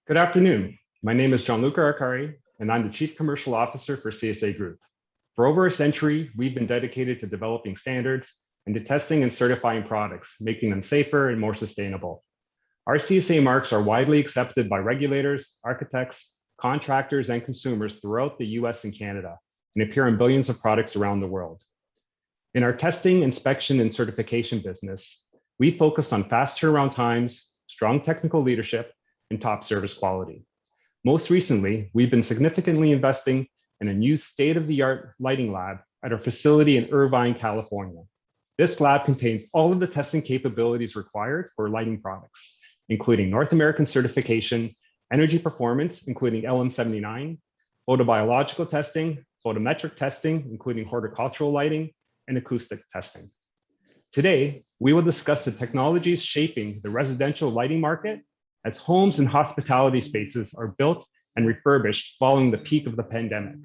Good afternoon. My name is Gianluca Arcari, and I'm the Chief Commercial Officer for CSA Group. For over a century, we've been dedicated to developing standards and to testing and certifying products, making them safer and more sustainable. Our CSA marks are widely accepted by regulators, architects, contractors, and consumers throughout the US and Canada, and appear in billions of products around the world. In our testing, inspection, and certification business, we focus on fast turnaround times, strong technical leadership, and top service quality. Most recently, we've been significantly investing in a new state-of-the-art lighting lab at our facility in Irvine, California. This lab contains all of the testing capabilities required for lighting products, including North American certification, energy performance, including LM79, photobiological testing, photometric testing, including horticultural lighting, and acoustic testing. Today, we will discuss the technologies shaping the residential lighting market as homes and hospitality spaces are built and refurbished following the peak of the pandemic.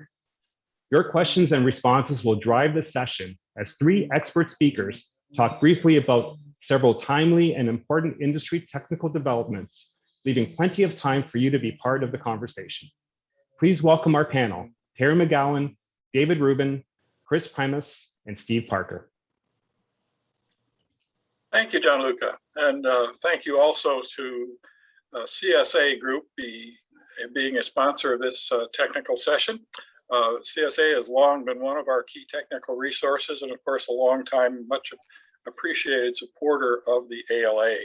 Your questions and responses will drive this session as three expert speakers talk briefly about several timely and important industry technical developments, leaving plenty of time for you to be part of the conversation. Please welcome our panel, Terry McGowan, David Rubin, Chris Primous, and Steve Parker. Thank you, Gianluca, and thank you also to CSA Group being a sponsor of this technical session. CSA has long been one of our key technical resources and, of course, a long time, much appreciated supporter of the ALA.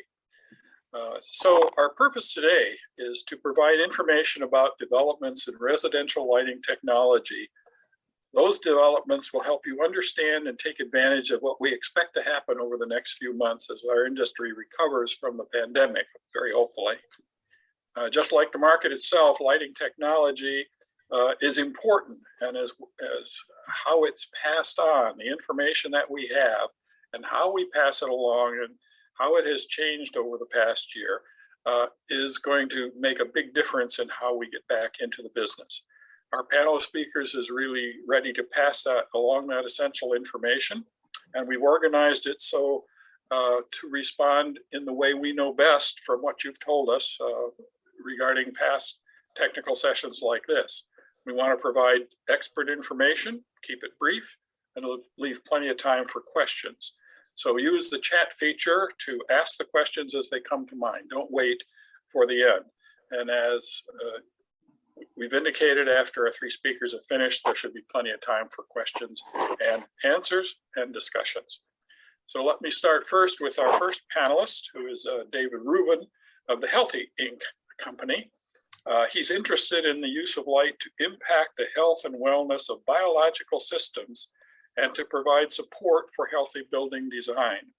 So our purpose today is to provide information about developments in residential lighting technology. Those developments will help you understand and take advantage of what we expect to happen over the next few months as our industry recovers from the pandemic, very hopefully. Just like the market itself, lighting technology is important, and as how it's passed on, the information that we have and how we pass it along and how it has changed over the past year is going to make a big difference in how we get back into the business. Our panel of speakers is really ready to pass that along, that essential information, and we've organized it so to respond in the way we know best from what you've told us regarding past technical sessions like this. We want to provide expert information, keep it brief, and leave plenty of time for questions. So use the chat feature to ask the questions as they come to mind. Don't wait for the end. And as we've indicated, after our three speakers have finished, there should be plenty of time for questions and answers and discussions. So let me start first with our first panelist, who is David Rubin of the Healthy Inc. company. He's interested in the use of light to impact the health and wellness of biological systems and to provide support for healthy building design.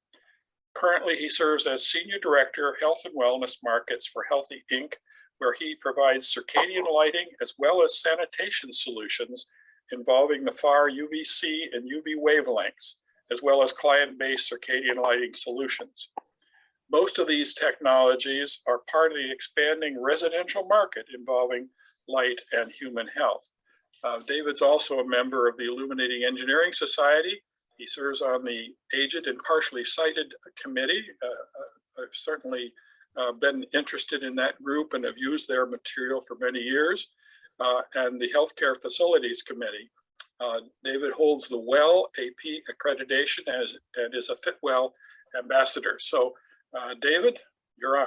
Currently, he serves as Senior Director of Health and Wellness Markets for Healthy Inc., where he provides circadian lighting as well as sanitation solutions involving the far UVC and UV wavelengths, as well as client-based circadian lighting solutions. Most of these technologies are part of the expanding residential market involving light and human health. David's also a member of the Illuminating Engineering Society. He serves on the Aged and Partially Sighted Committee. I've certainly been interested in that group and have used their material for many years, and the Healthcare Facilities Committee. David holds the WELL AP accreditation and is a Fitwell ambassador. So David, you're on.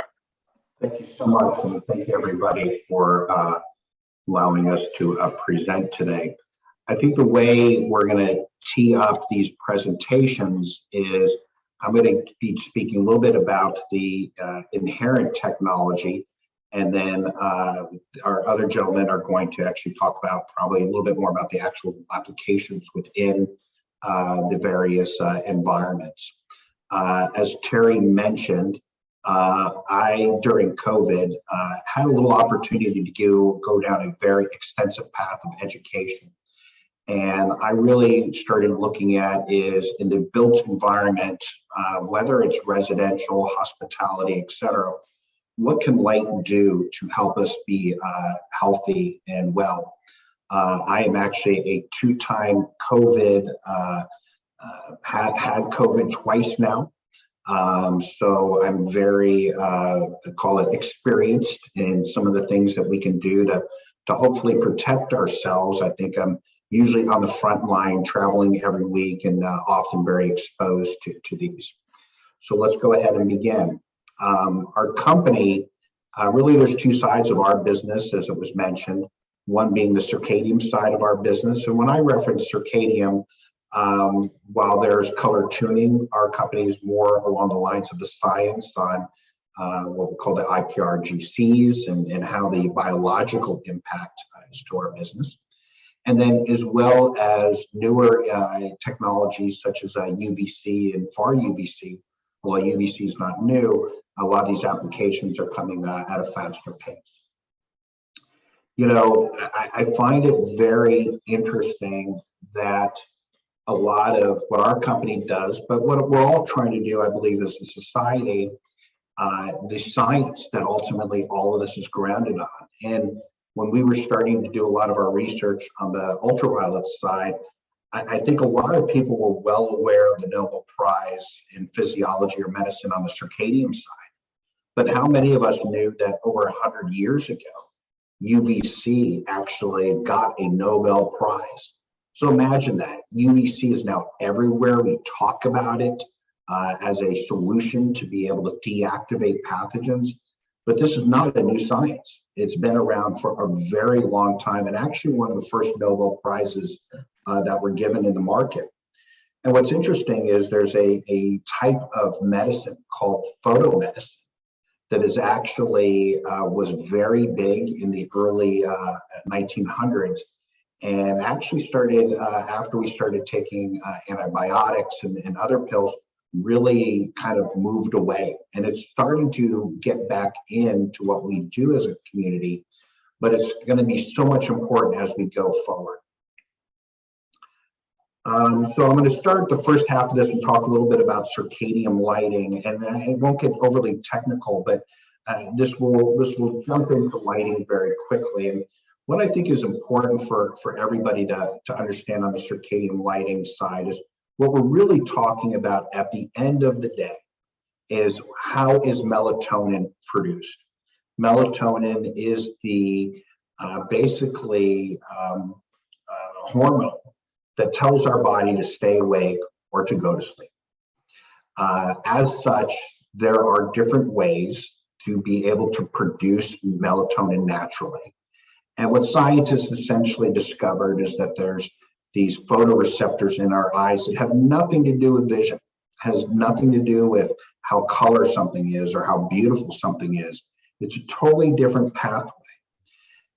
Thank you so much, and thank you everybody for allowing us to present today. I think the way we're going to tee up these presentations is I'm going to be speaking a little bit about the inherent technology, and then our other gentlemen are going to actually talk about probably a little bit more about the actual applications within the various environments. As Terry mentioned, I, during COVID, had a little opportunity to go down a very extensive path of education. And I really started looking at is in the built environment, whether it's residential, hospitality, et cetera, what can light do to help us be healthy and well? I am actually a two-time COVID, had COVID twice now. So I'm very, call it experienced in some of the things that we can do to hopefully protect ourselves. I think I'm usually on the front line, traveling every week, and often very exposed to these. So let's go ahead and begin. Our company, really there's two sides of our business, as it was mentioned, one being the circadian side of our business. And when I reference circadian, while there's color tuning, our company is more along the lines of the science on what we call the IPRGCs and how the biological impact is to our business. And then as well as newer technologies such as UVC and far UVC. While UVC is not new, a lot of these applications are coming at a faster pace. You know, I find it very interesting that a lot of what our company does, but what we're all trying to do, I believe, as a society, the science that ultimately all of this is grounded on. And when we were starting to do a lot of our research on the ultraviolet side, I think a lot of people were well aware of the Nobel Prize in physiology or medicine on the circadian side. But how many of us knew that over 100 years ago, UVC actually got a Nobel Prize? So imagine that. UVC is now everywhere. We talk about it as a solution to be able to deactivate pathogens. But this is not a new science. It's been around for a very long time, and actually one of the first Nobel Prizes that were given in the market. And what's interesting is there's a type of medicine called photomedicine that is actually was very big in the early 1900s, and actually started after we started taking antibiotics and other pills, really kind of moved away. And it's starting to get back into what we do as a community, but it's going to be so much important as we go forward. So I'm going to start the first half of this and talk a little bit about circadian lighting, and I won't get overly technical, but this will jump into lighting very quickly. And what I think is important for everybody to understand on the circadian lighting side is what we're really talking about at the end of the day is how is melatonin produced. Melatonin is the basically hormone that tells our body to stay awake or to go to sleep. As such, there are different ways to be able to produce melatonin naturally. And what scientists essentially discovered is that there's these photoreceptors in our eyes that have nothing to do with vision, has nothing to do with how color something is or how beautiful something is. It's a totally different pathway.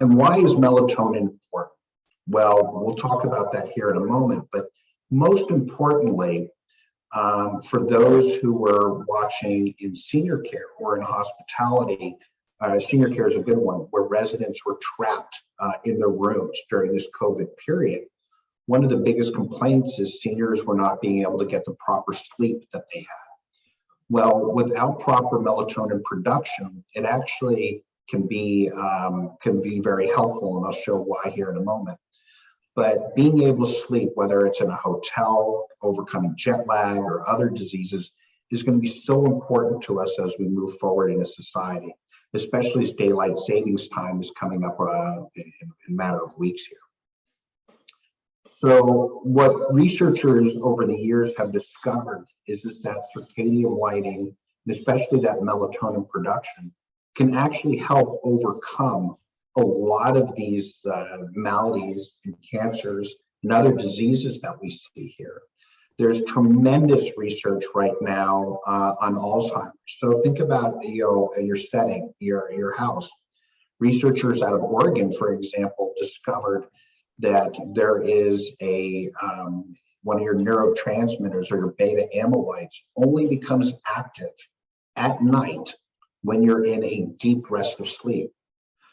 And why is melatonin important? Well, we'll talk about that here in a moment, but most importantly, for those who were watching in senior care or in hospitality, senior care is a good one, where residents were trapped in their rooms during this COVID period. One of the biggest complaints is seniors were not being able to get the proper sleep that they had. Well, without proper melatonin production, it actually can be very helpful, and I'll show why here in a moment. But being able to sleep, whether it's in a hotel, overcoming jet lag or other diseases, is going to be so important to us as we move forward in a society, especially as daylight savings time is coming up in a matter of weeks here. So what researchers over the years have discovered is that circadian lighting, and especially that melatonin production, can actually help overcome a lot of these maladies and cancers and other diseases that we see here. There's tremendous research right now on Alzheimer's. So think about your setting, your house. Researchers out of Oregon, for example, discovered that there is one of your neurotransmitters or your beta amyloids only becomes active at night when you're in a deep rest of sleep.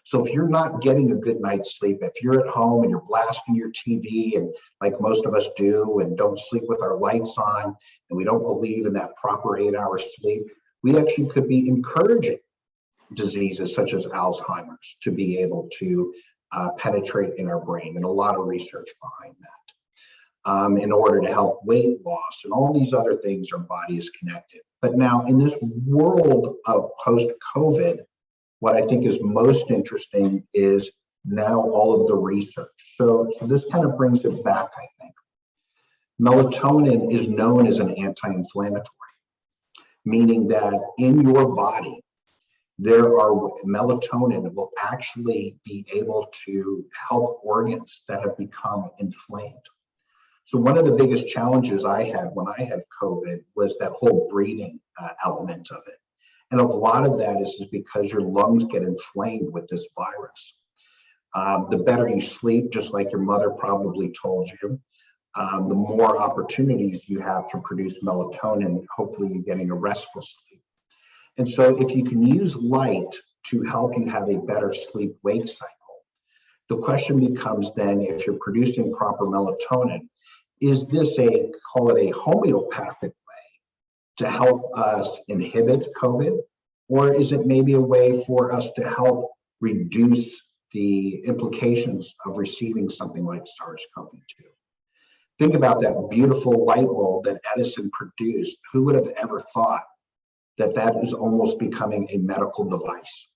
So if you're not getting a good night's sleep, if you're at home and you're blasting your TV and like most of us do and don't sleep with our lights on, and we don't believe in that proper 8-hour sleep, we actually could be encouraging diseases such as Alzheimer's to be able to penetrate in our brain, and a lot of research behind in order to help weight loss and all these other things our body is connected. But now in this world of post-COVID, what I think is most interesting is now all of the research. So this kind of brings it back, I think. Melatonin is known as an anti-inflammatory, meaning that in your body, melatonin will actually be able to help organs that have become inflamed. So one of the biggest challenges I had when I had COVID was that whole breathing element of it. And a lot of that is because your lungs get inflamed with this virus. The better you sleep, just like your mother probably told you, the more opportunities you have to produce melatonin. Hopefully you're getting a restful sleep. And so if you can use light to help you have a better sleep-wake cycle, the question becomes then, if you're producing proper melatonin, is this call it a homeopathic way to help us inhibit COVID? Or is it maybe a way for us to help reduce the implications of receiving something like SARS-CoV-2? Think about that beautiful light bulb that Edison produced. Who would have ever thought that that is almost becoming a medical device?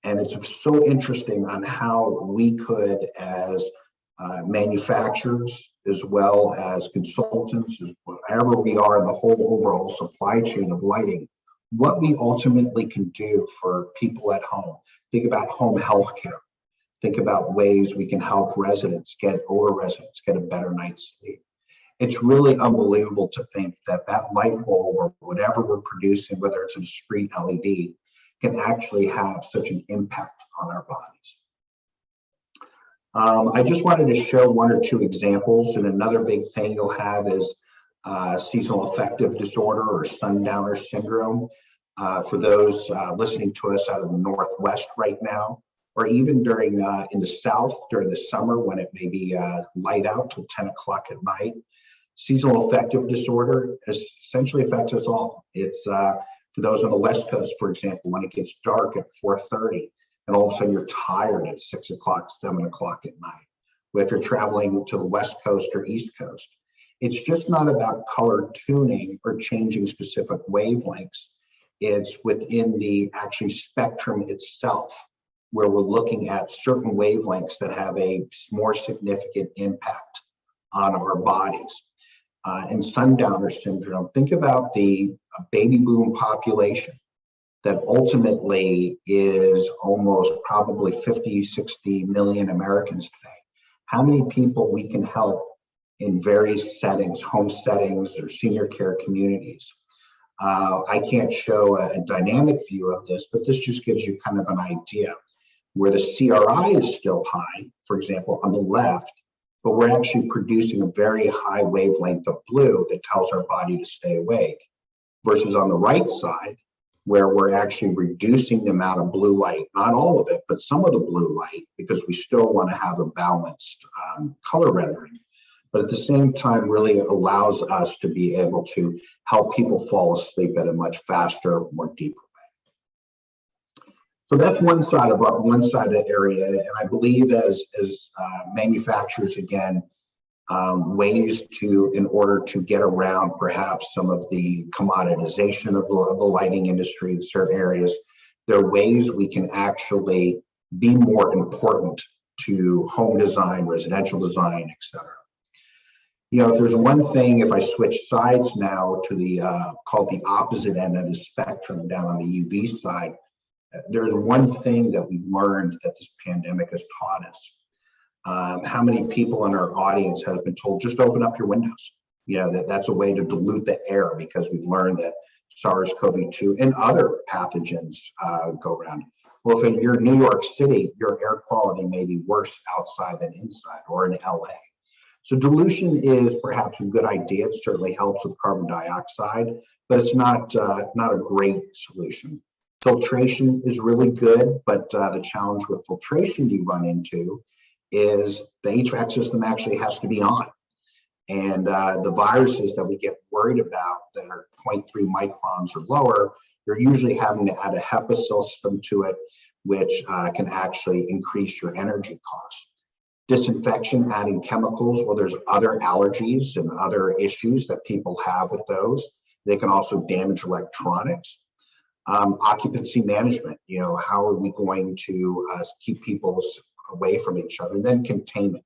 And it's so interesting on how we could, as manufacturers, as well as consultants, as whatever we are in the whole overall supply chain of lighting, what we ultimately can do for people at home. Think about home health care. Think about ways we can help older residents get a better night's sleep. It's really unbelievable to think that that light bulb or whatever we're producing, whether it's a discrete LED, can actually have such an impact on our bodies. I just wanted to show one or two examples, and another big thing you'll have is seasonal affective disorder or sundowner syndrome. For those listening to us out of the Northwest right now, or even during in the South during the summer when it may be light out till 10 o'clock at night. Seasonal affective disorder essentially affects us all. It's for those on the West Coast, for example, when it gets dark at 4:30 and all of a sudden you're tired at 6 o'clock, 7 o'clock at night. If you're traveling to the West Coast or East Coast, it's just not about color tuning or changing specific wavelengths. It's within the actually spectrum itself, where we're looking at certain wavelengths that have a more significant impact on our bodies. And sundowner syndrome, think about the baby boom population that ultimately is almost probably 50, 60 million Americans today. How many people we can help in various settings, home settings or senior care communities. I can't show a dynamic view of this, but this just gives you kind of an idea where the CRI is still high, for example, on the left, but we're actually producing a very high wavelength of blue that tells our body to stay awake, versus on the right side, where we're actually reducing the amount of blue light, not all of it, but some of the blue light, because we still want to have a balanced color rendering. But at the same time, really allows us to be able to help people fall asleep at a much faster, more deeper way. So that's one side of the area, and I believe as manufacturers, again, ways in order to get around perhaps some of the commoditization of the lighting industry in certain areas, there are ways we can actually be more important to home design, residential design, etc. You know, if there's one thing, if I switch sides now to the called the opposite end of the spectrum down on the UV side, there's one thing that we've learned that this pandemic has taught us. How many people in our audience have been told, just open up your windows? You know, that's a way to dilute the air, because we've learned that SARS-CoV-2 and other pathogens go around. Well, if you're in New York City, your air quality may be worse outside than inside, or in LA. So dilution is perhaps a good idea. It certainly helps with carbon dioxide, but it's not a great solution. Filtration is really good, but the challenge with filtration you run into is the HVAC system actually has to be on. And the viruses that we get worried about that are 0.3 microns or lower, you're usually having to add a HEPA system to it, which can actually increase your energy costs. Disinfection, adding chemicals. Well, there's other allergies and other issues that people have with those. They can also damage electronics. Occupancy management, how are we going to keep people away from each other? And then containment.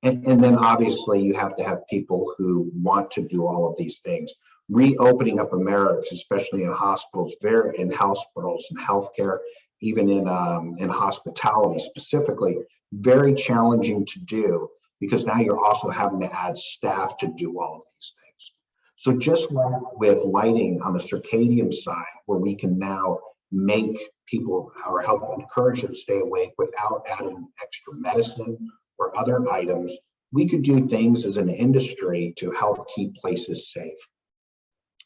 And then obviously you have to have people who want to do all of these things. Reopening up America, especially in hospitals, in hospitals and healthcare, even in hospitality specifically, very challenging to do, because now you're also having to add staff to do all of these things. So just like with lighting on the circadian side, where we can now make people or help encourage them to stay awake without adding extra medicine or other items, we could do things as an industry to help keep places safe.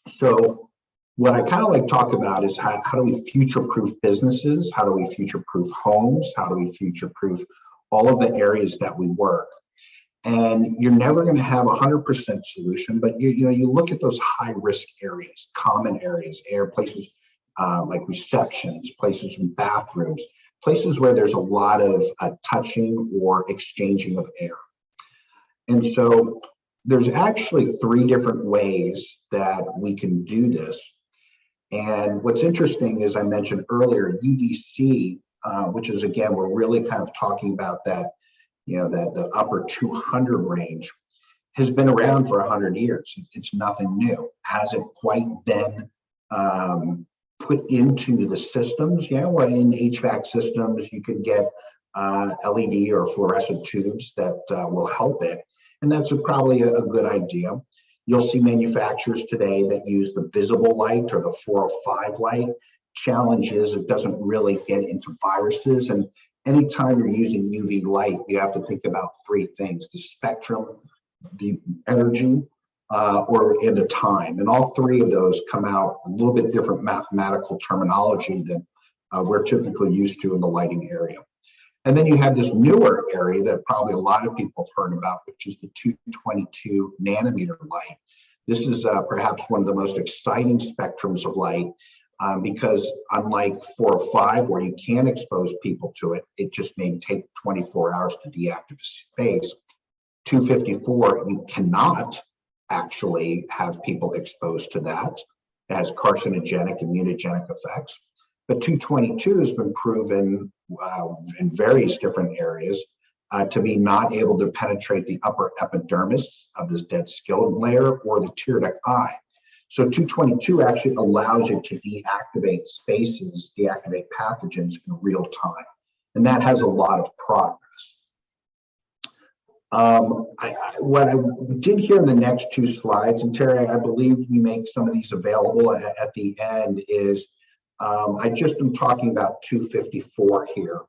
So what I kind of like to talk about is how do we future-proof businesses? How do we future-proof homes? How do we future-proof all of the areas that we work? And you're never going to have 100% solution, but you look at those high-risk areas, common areas, places like receptions, places in bathrooms, places where there's a lot of touching or exchanging of air. And so there's actually 3 different ways that we can do this. And what's interesting is I mentioned earlier, UVC, which is, again, we're really kind of talking about that, that the upper 200 range, has been around for 100 years. It's nothing new. Hasn't quite been put into the systems. Well, in HVAC systems, you can get LED or fluorescent tubes that will help it. And that's probably a good idea. You'll see manufacturers today that use the visible light or the 405 light. Challenge is it doesn't really get into viruses. And anytime you're using UV light, you have to think about 3 things: the spectrum, the energy, and the time. And all 3 of those come out a little bit different mathematical terminology than we're typically used to in the lighting area. And then you have this newer area that probably a lot of people have heard about, which is the 222 nanometer light. This is perhaps one of the most exciting spectrums of light because unlike 405, where you can expose people to it, it just may take 24 hours to deactivate space. 254, you cannot actually have people exposed to that. It has carcinogenic and mutagenic effects. But 222 has been proven in various different areas to be not able to penetrate the upper epidermis of this dead skin layer or the tear duct eye. So 222 actually allows you to deactivate spaces, deactivate pathogens in real time. And that has a lot of progress. What I did here in the next 2 slides, and Terry, I believe we make some of these available at the end, is I just am talking about 254 here.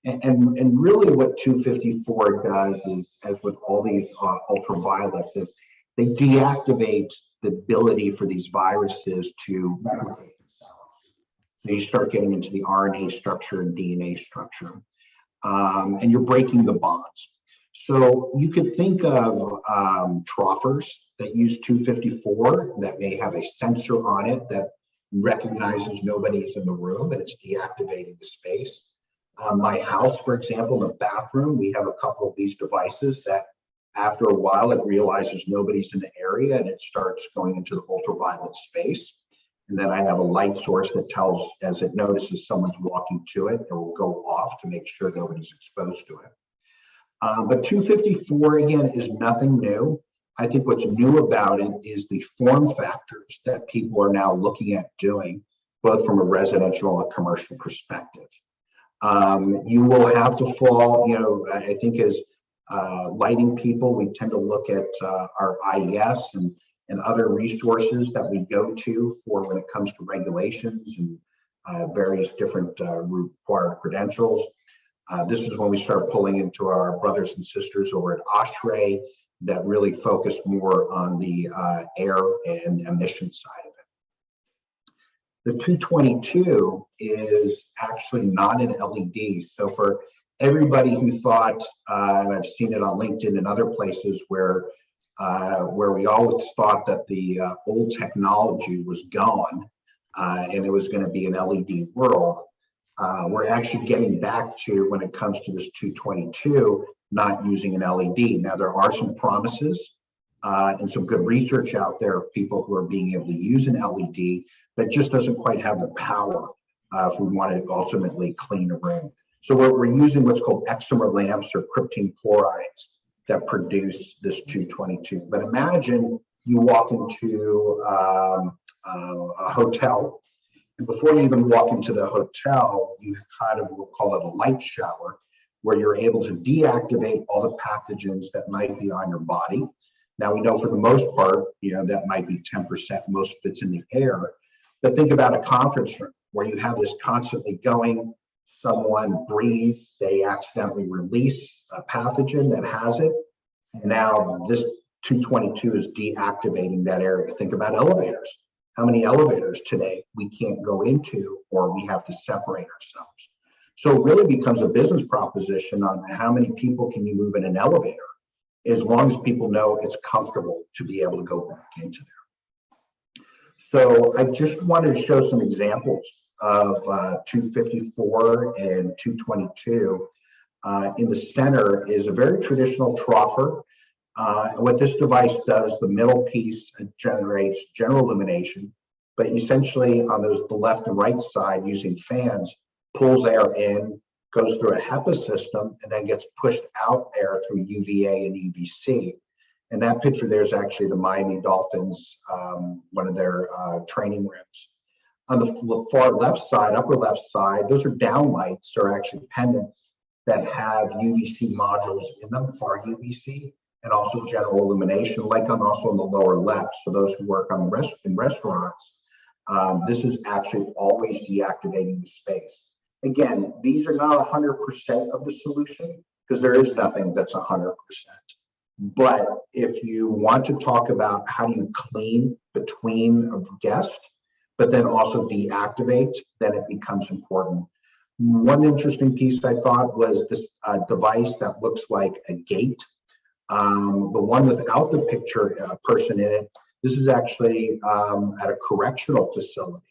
And really what 254 does is, as with all these ultraviolets, is they deactivate the ability for these viruses to replicate themselves. So you start getting into the RNA structure and DNA structure, and you're breaking the bonds. So you could think of troffers that use 254 that may have a sensor on it that recognizes nobody is in the room and it's deactivating the space. My house, for example, in the bathroom, we have a couple of these devices that after a while it realizes nobody's in the area and it starts going into the ultraviolet space. And then I have a light source that tells, as it notices someone's walking to it, it will go off to make sure nobody's exposed to it. But 254, again, is nothing new. I think what's new about it is the form factors that people are now looking at doing, both from a residential and commercial perspective. You will have to fall, I think as lighting people, we tend to look at our IES and other resources that we go to for when it comes to regulations and various different required credentials. This is when we start pulling into our brothers and sisters over at OSHRAE that really focus more on the air and emission side of it. The 222 is actually not an LED. So for everybody who thought, and I've seen it on LinkedIn and other places where we always thought that the old technology was gone and it was going to be an LED world, we're actually getting back to, when it comes to this 222, not using an LED. Now, there are some promises and some good research out there of people who are being able to use an LED that just doesn't quite have the power if we want to ultimately clean a room. So we're using what's called eczema lamps or krypton chlorides that produce this 222. But imagine you walk into a hotel, and before you even walk into the hotel, you kind of, we'll call it a light shower, where you're able to deactivate all the pathogens that might be on your body. Now, we know for the most part, that might be 10%, most of it's in the air. But think about a conference room where you have this constantly going, someone breathes, they accidentally release a pathogen that has it. And now this 222 is deactivating that area. Think about elevators. How many elevators today we can't go into, or we have to separate ourselves? So it really becomes a business proposition on how many people can you move in an elevator, as long as people know it's comfortable to be able to go back into there. So I just wanted to show some examples of 254 and 222. In the center is a very traditional troffer. And what this device does, the middle piece generates general illumination, but essentially on the left and right side, using fans, pulls air in, goes through a HEPA system, and then gets pushed out air through UVA and UVC. And that picture there is actually the Miami Dolphins, one of their training rooms. On the far left side, upper left side, those are downlights, or actually pendants that have UVC modules in them, far UVC, and also general illumination, like also on the lower left. So those who work on in restaurants, this is actually always deactivating the space. Again, these are not 100% of the solution, because there is nothing that's 100%. But if you want to talk about how do you clean between a guest, but then also deactivate, then it becomes important. One interesting piece I thought was this device that looks like a gate. The one without the picture person in it, this is actually at a correctional facility.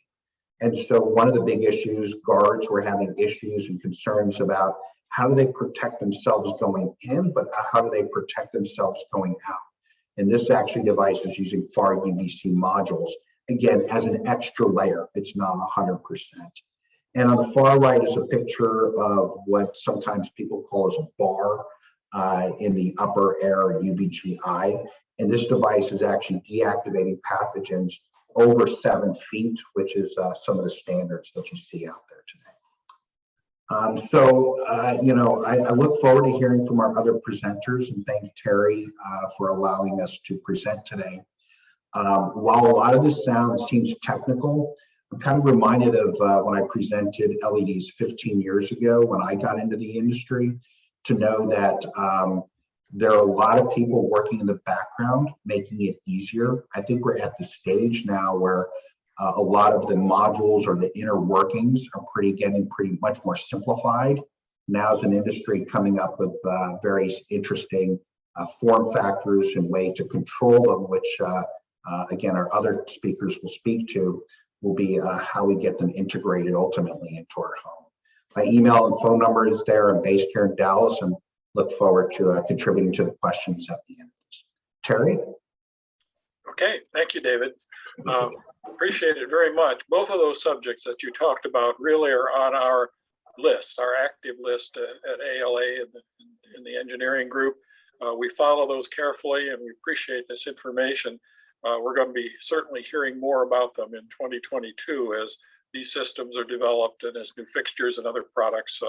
And so one of the big issues, guards were having issues and concerns about how do they protect themselves going in, but how do they protect themselves going out? And this actually device is using far UVC modules, again, as an extra layer. It's not 100%. And on the far right is a picture of what sometimes people call as a bar in the upper air UVGI. And this device is actually deactivating pathogens over 7 feet, which is some of the standards that you see out there today. I look forward to hearing from our other presenters, and thank Terry for allowing us to present today. While a lot of this seems technical, I'm kind of reminded of when I presented LEDs 15 years ago when I got into the industry, to know that there are a lot of people working in the background making it easier. I think we're at the stage now where a lot of the modules or the inner workings are getting pretty much more simplified. Now as an industry coming up with various interesting form factors and way to control them, which again, our other speakers will speak to, will be how we get them integrated ultimately into our home. My email and phone number is there. I'm based here in Dallas, and look forward to contributing to the questions at the end of this. Terry? Okay, thank you, David. Appreciate it very much. Both of those subjects that you talked about really are on our list, our active list at ALA in the engineering group. We follow those carefully, and we appreciate this information. We're going to be certainly hearing more about them in 2022 as these systems are developed and as new fixtures and other products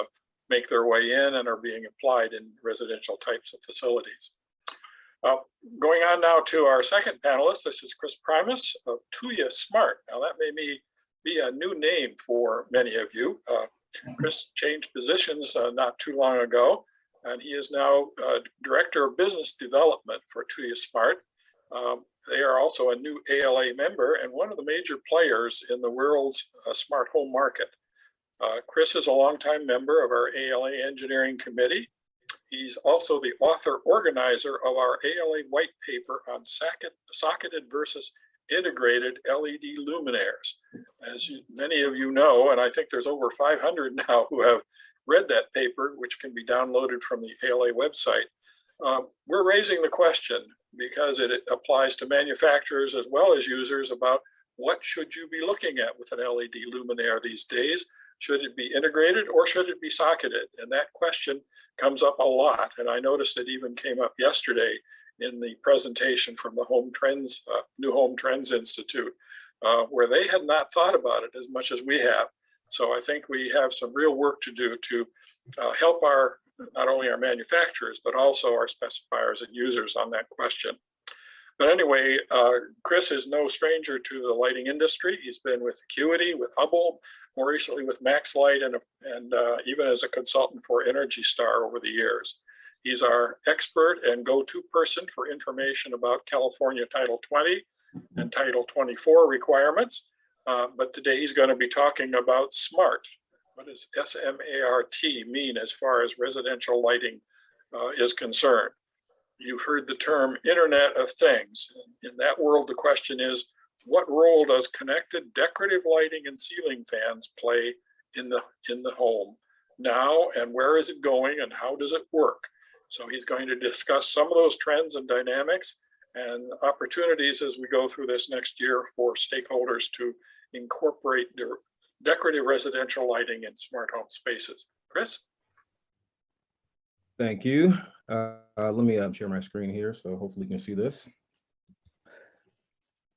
make their way in and are being applied in residential types of facilities. Going on now to our second panelist, this is Chris Primous of Tuya Smart. Now that may be a new name for many of you. Chris changed positions not too long ago, and he is now Director of Business Development for Tuya Smart. They are also a new ALA member and one of the major players in the world's smart home market. Chris is a longtime member of our ALA Engineering Committee. He's also the author organizer of our ALA white paper on socketed versus integrated LED luminaires. As many of you know, and I think there's over 500 now who have read that paper, which can be downloaded from the ALA website, we're raising the question because it applies to manufacturers as well as users about what should you be looking at with an LED luminaire these days? Should it be integrated or should it be socketed? And that question comes up a lot. And I noticed it even came up yesterday in the presentation from the Home Trends, New Home Trends Institute, where they had not thought about it as much as we have. So I think we have some real work to do to help not only our manufacturers, but also our specifiers and users on that question. But anyway, Chris is no stranger to the lighting industry. He's been with Acuity, with Hubble, more recently with MaxLight, and even as a consultant for Energy Star over the years. He's our expert and go-to person for information about California Title 20 and Title 24 requirements. But today he's going to be talking about SMART. What does S-M-A-R-T mean as far as residential lighting is concerned? You've heard the term Internet of Things. In that world, the question is, what role does connected decorative lighting and ceiling fans play in the home now, and where is it going and how does it work? So he's going to discuss some of those trends and dynamics and opportunities as we go through this next year for stakeholders to incorporate decorative residential lighting in smart home spaces. Chris? Thank you. Let me share my screen here, so hopefully you can see this.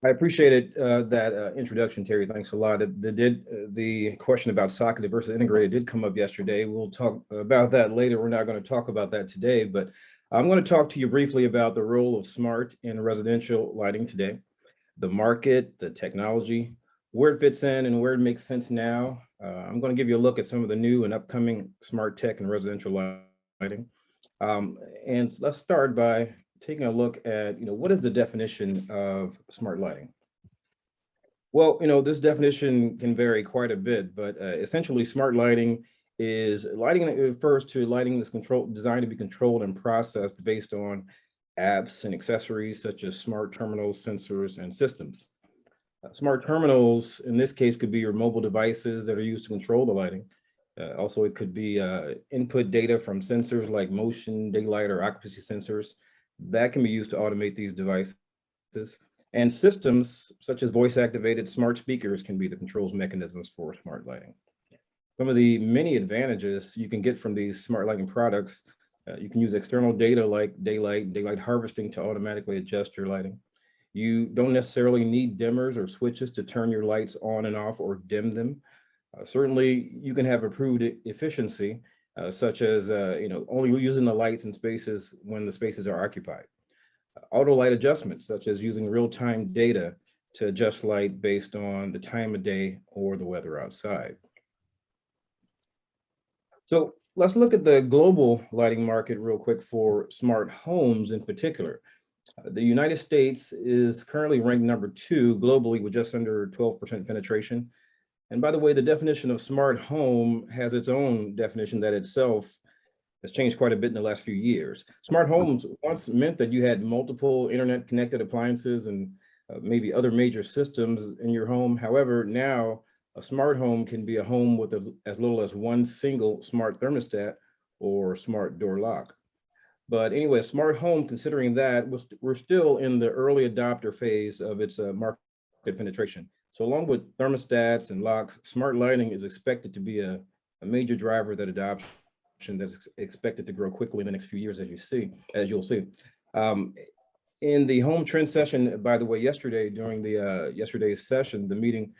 I appreciated that introduction, Terry. Thanks a lot. The question about socketed versus integrated did come up yesterday. We'll talk about that later. We're not going to talk about that today, but I'm going to talk to you briefly about the role of SMART in residential lighting today, the market, the technology, where it fits in and where it makes sense now. I'm going to give you a look at some of the new and upcoming smart tech and residential lighting. And let's start by taking a look at, what is the definition of smart lighting? Well, this definition can vary quite a bit, but essentially smart lighting is lighting that refers to lighting that's designed to be controlled and processed based on apps and accessories such as smart terminals, sensors, and systems. Smart terminals, in this case, could be your mobile devices that are used to control the lighting. Also, it could be input data from sensors like motion, daylight, or occupancy sensors that can be used to automate these devices. And systems such as voice-activated smart speakers can be the controls mechanisms for smart lighting. Some of the many advantages you can get from these smart lighting products, you can use external data like daylight harvesting to automatically adjust your lighting. You don't necessarily need dimmers or switches to turn your lights on and off or dim them. Certainly, you can have improved efficiency, such as only using the lights in spaces when the spaces are occupied. Auto light adjustments, such as using real-time data to adjust light based on the time of day or the weather outside. So let's look at the global lighting market real quick for smart homes in particular. The United States is currently ranked number 2 globally with just under 12% penetration. And by the way, the definition of smart home has its own definition that itself has changed quite a bit in the last few years. Smart homes once meant that you had multiple internet connected appliances and maybe other major systems in your home. However, now a smart home can be a home with as little as one single smart thermostat or smart door lock. But anyway, a smart home, considering that, we're still in the early adopter phase of its market penetration. So along with thermostats and locks, smart lighting is expected to be a major driver of that adoption that's expected to grow quickly in the next few years, as you'll see. In the home trend session, by the way, yesterday, during the yesterday's session, the meeting,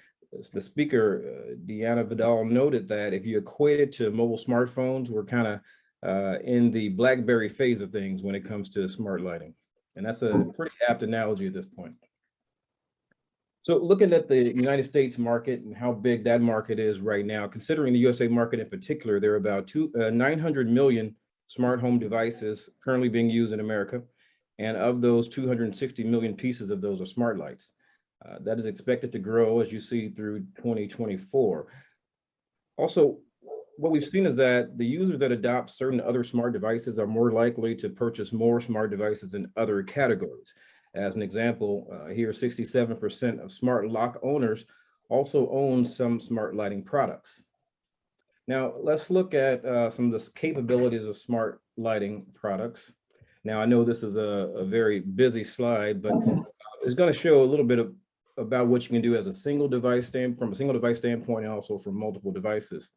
the speaker, Deanna Vidal, noted that if you equate it to mobile smartphones, we're kind of in the BlackBerry phase of things when it comes to smart lighting. And that's a pretty apt analogy at this point. So looking at the United States market and how big that market is right now, considering the USA market in particular, there are about 900 million smart home devices currently being used in America. And of those, 260 million pieces of those are smart lights. That is expected to grow, as you see, through 2024. Also, what we've seen is that the users that adopt certain other smart devices are more likely to purchase more smart devices in other categories. As an example, here 67% of smart lock owners also own some smart lighting products. Now, let's look at some of the capabilities of smart lighting products. Now, I know this is a very busy slide, but it's going to show a little bit about what you can do as a single device from a single device standpoint, and also from multiple devices.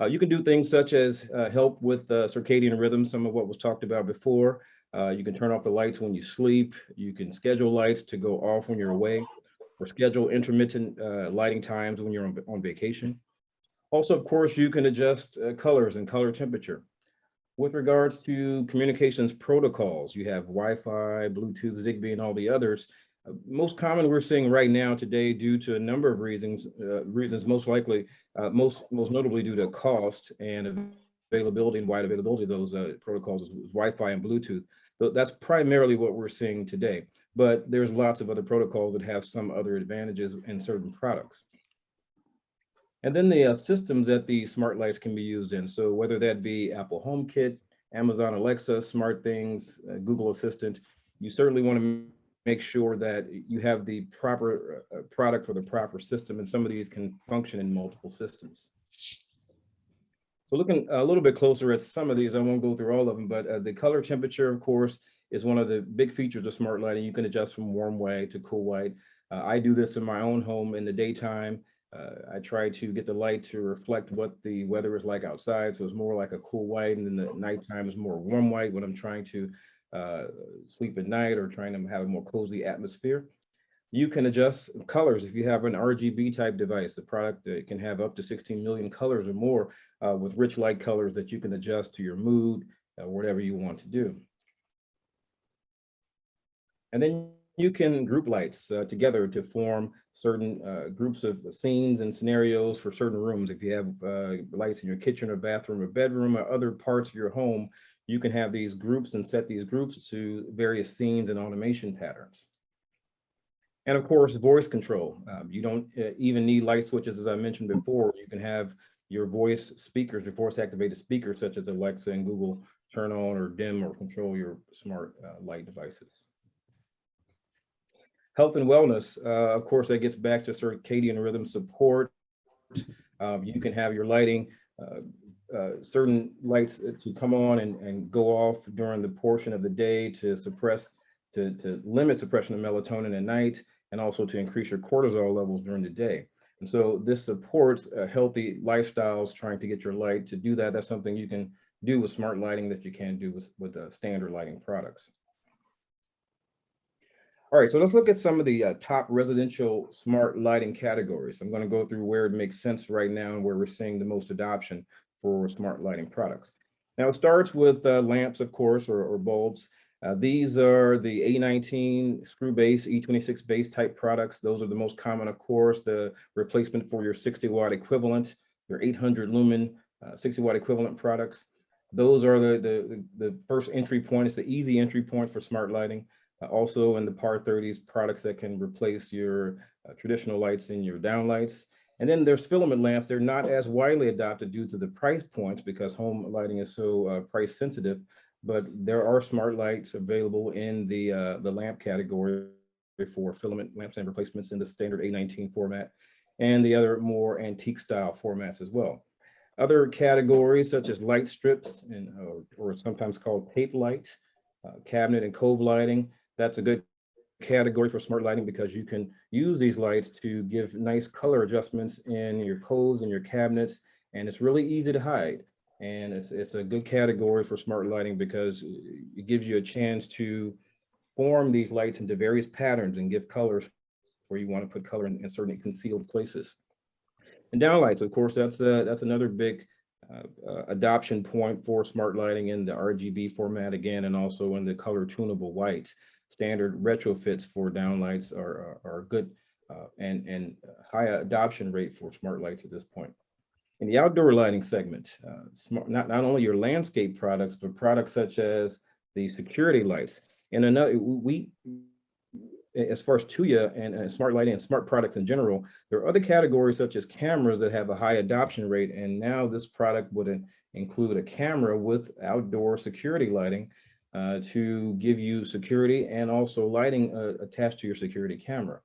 You can do things such as help with circadian rhythm, some of what was talked about before. You can turn off the lights when you sleep. You can schedule lights to go off when you're away, or schedule intermittent lighting times when you're on vacation. Also, of course, you can adjust colors and color temperature. With regards to communications protocols, you have Wi-Fi, Bluetooth, Zigbee, and all the others. Most common we're seeing right now today, due to a number of reasons, most likely, most notably due to cost and availability and wide availability of those protocols, is Wi-Fi and Bluetooth. So that's primarily what we're seeing today. But there's lots of other protocols that have some other advantages in certain products. And then the systems that the smart lights can be used in. So whether that be Apple HomeKit, Amazon Alexa, SmartThings, Google Assistant, you certainly want to make sure that you have the proper product for the proper system, and some of these can function in multiple systems. So looking a little bit closer at some of these, I won't go through all of them, but the color temperature, of course, is one of the big features of smart lighting. You can adjust from warm white to cool white. I do this in my own home in the daytime. I try to get the light to reflect what the weather is like outside. So it's more like a cool white, and then the nighttime is more warm white when I'm trying to sleep at night or trying to have a more cozy atmosphere. You can adjust colors if you have an RGB type device. The product that can have up to 16 million colors or more with rich light colors that you can adjust to your mood, whatever you want to do. And then you can group lights together to form certain groups of scenes and scenarios for certain rooms. If you have lights in your kitchen or bathroom or bedroom or other parts of your home, you can have these groups and set these groups to various scenes and automation patterns. And of course, voice control. You don't even need light switches, as I mentioned before. You can have your voice speakers, your voice activated speakers, such as Alexa and Google, turn on or dim or control your smart light devices. Health and wellness, of course, that gets back to circadian rhythm support. You can have your lighting, certain lights to come on and go off during the portion of the day to suppress, to limit suppression of melatonin at night, and also to increase your cortisol levels during the day. And so this supports healthy lifestyles, trying to get your light to do that. That's something you can do with smart lighting that you can't do with standard lighting products. All right, so let's look at some of the top residential smart lighting categories. I'm going to go through where it makes sense right now and where we're seeing the most adoption for smart lighting products. Now, it starts with lamps, of course, or bulbs. These are the A19 screw base, E26 base type products. Those are the most common, of course, the replacement for your 60 watt equivalent, your 800 lumen 60 watt equivalent products. Those are the first entry point. It's the easy entry point for smart lighting. Also in the PAR 30s, products that can replace your traditional lights and your downlights. And then there's filament lamps. They're not as widely adopted due to the price points because home lighting is so price sensitive, but there are smart lights available in the lamp category for filament lamps and replacements in the standard A19 format and the other more antique style formats as well. Other categories such as light strips and or sometimes called tape light, cabinet and cove lighting. That's a good category for smart lighting because you can use these lights to give nice color adjustments in your coves and your cabinets, and it's really easy to hide. And it's a good category for smart lighting because it gives you a chance to form these lights into various patterns and give colors where you want to put color in certain concealed places. And downlights, of course, that's another big adoption point for smart lighting in the RGB format again, and also in the color tunable white. Standard retrofits for downlights are good and high adoption rate for smart lights at this point. In the outdoor lighting segment, not only your landscape products, but products such as the security lights. And as far as TUYA and smart lighting and smart products in general, there are other categories such as cameras that have a high adoption rate. And now this product would include a camera with outdoor security lighting to give you security and also lighting attached to your security camera.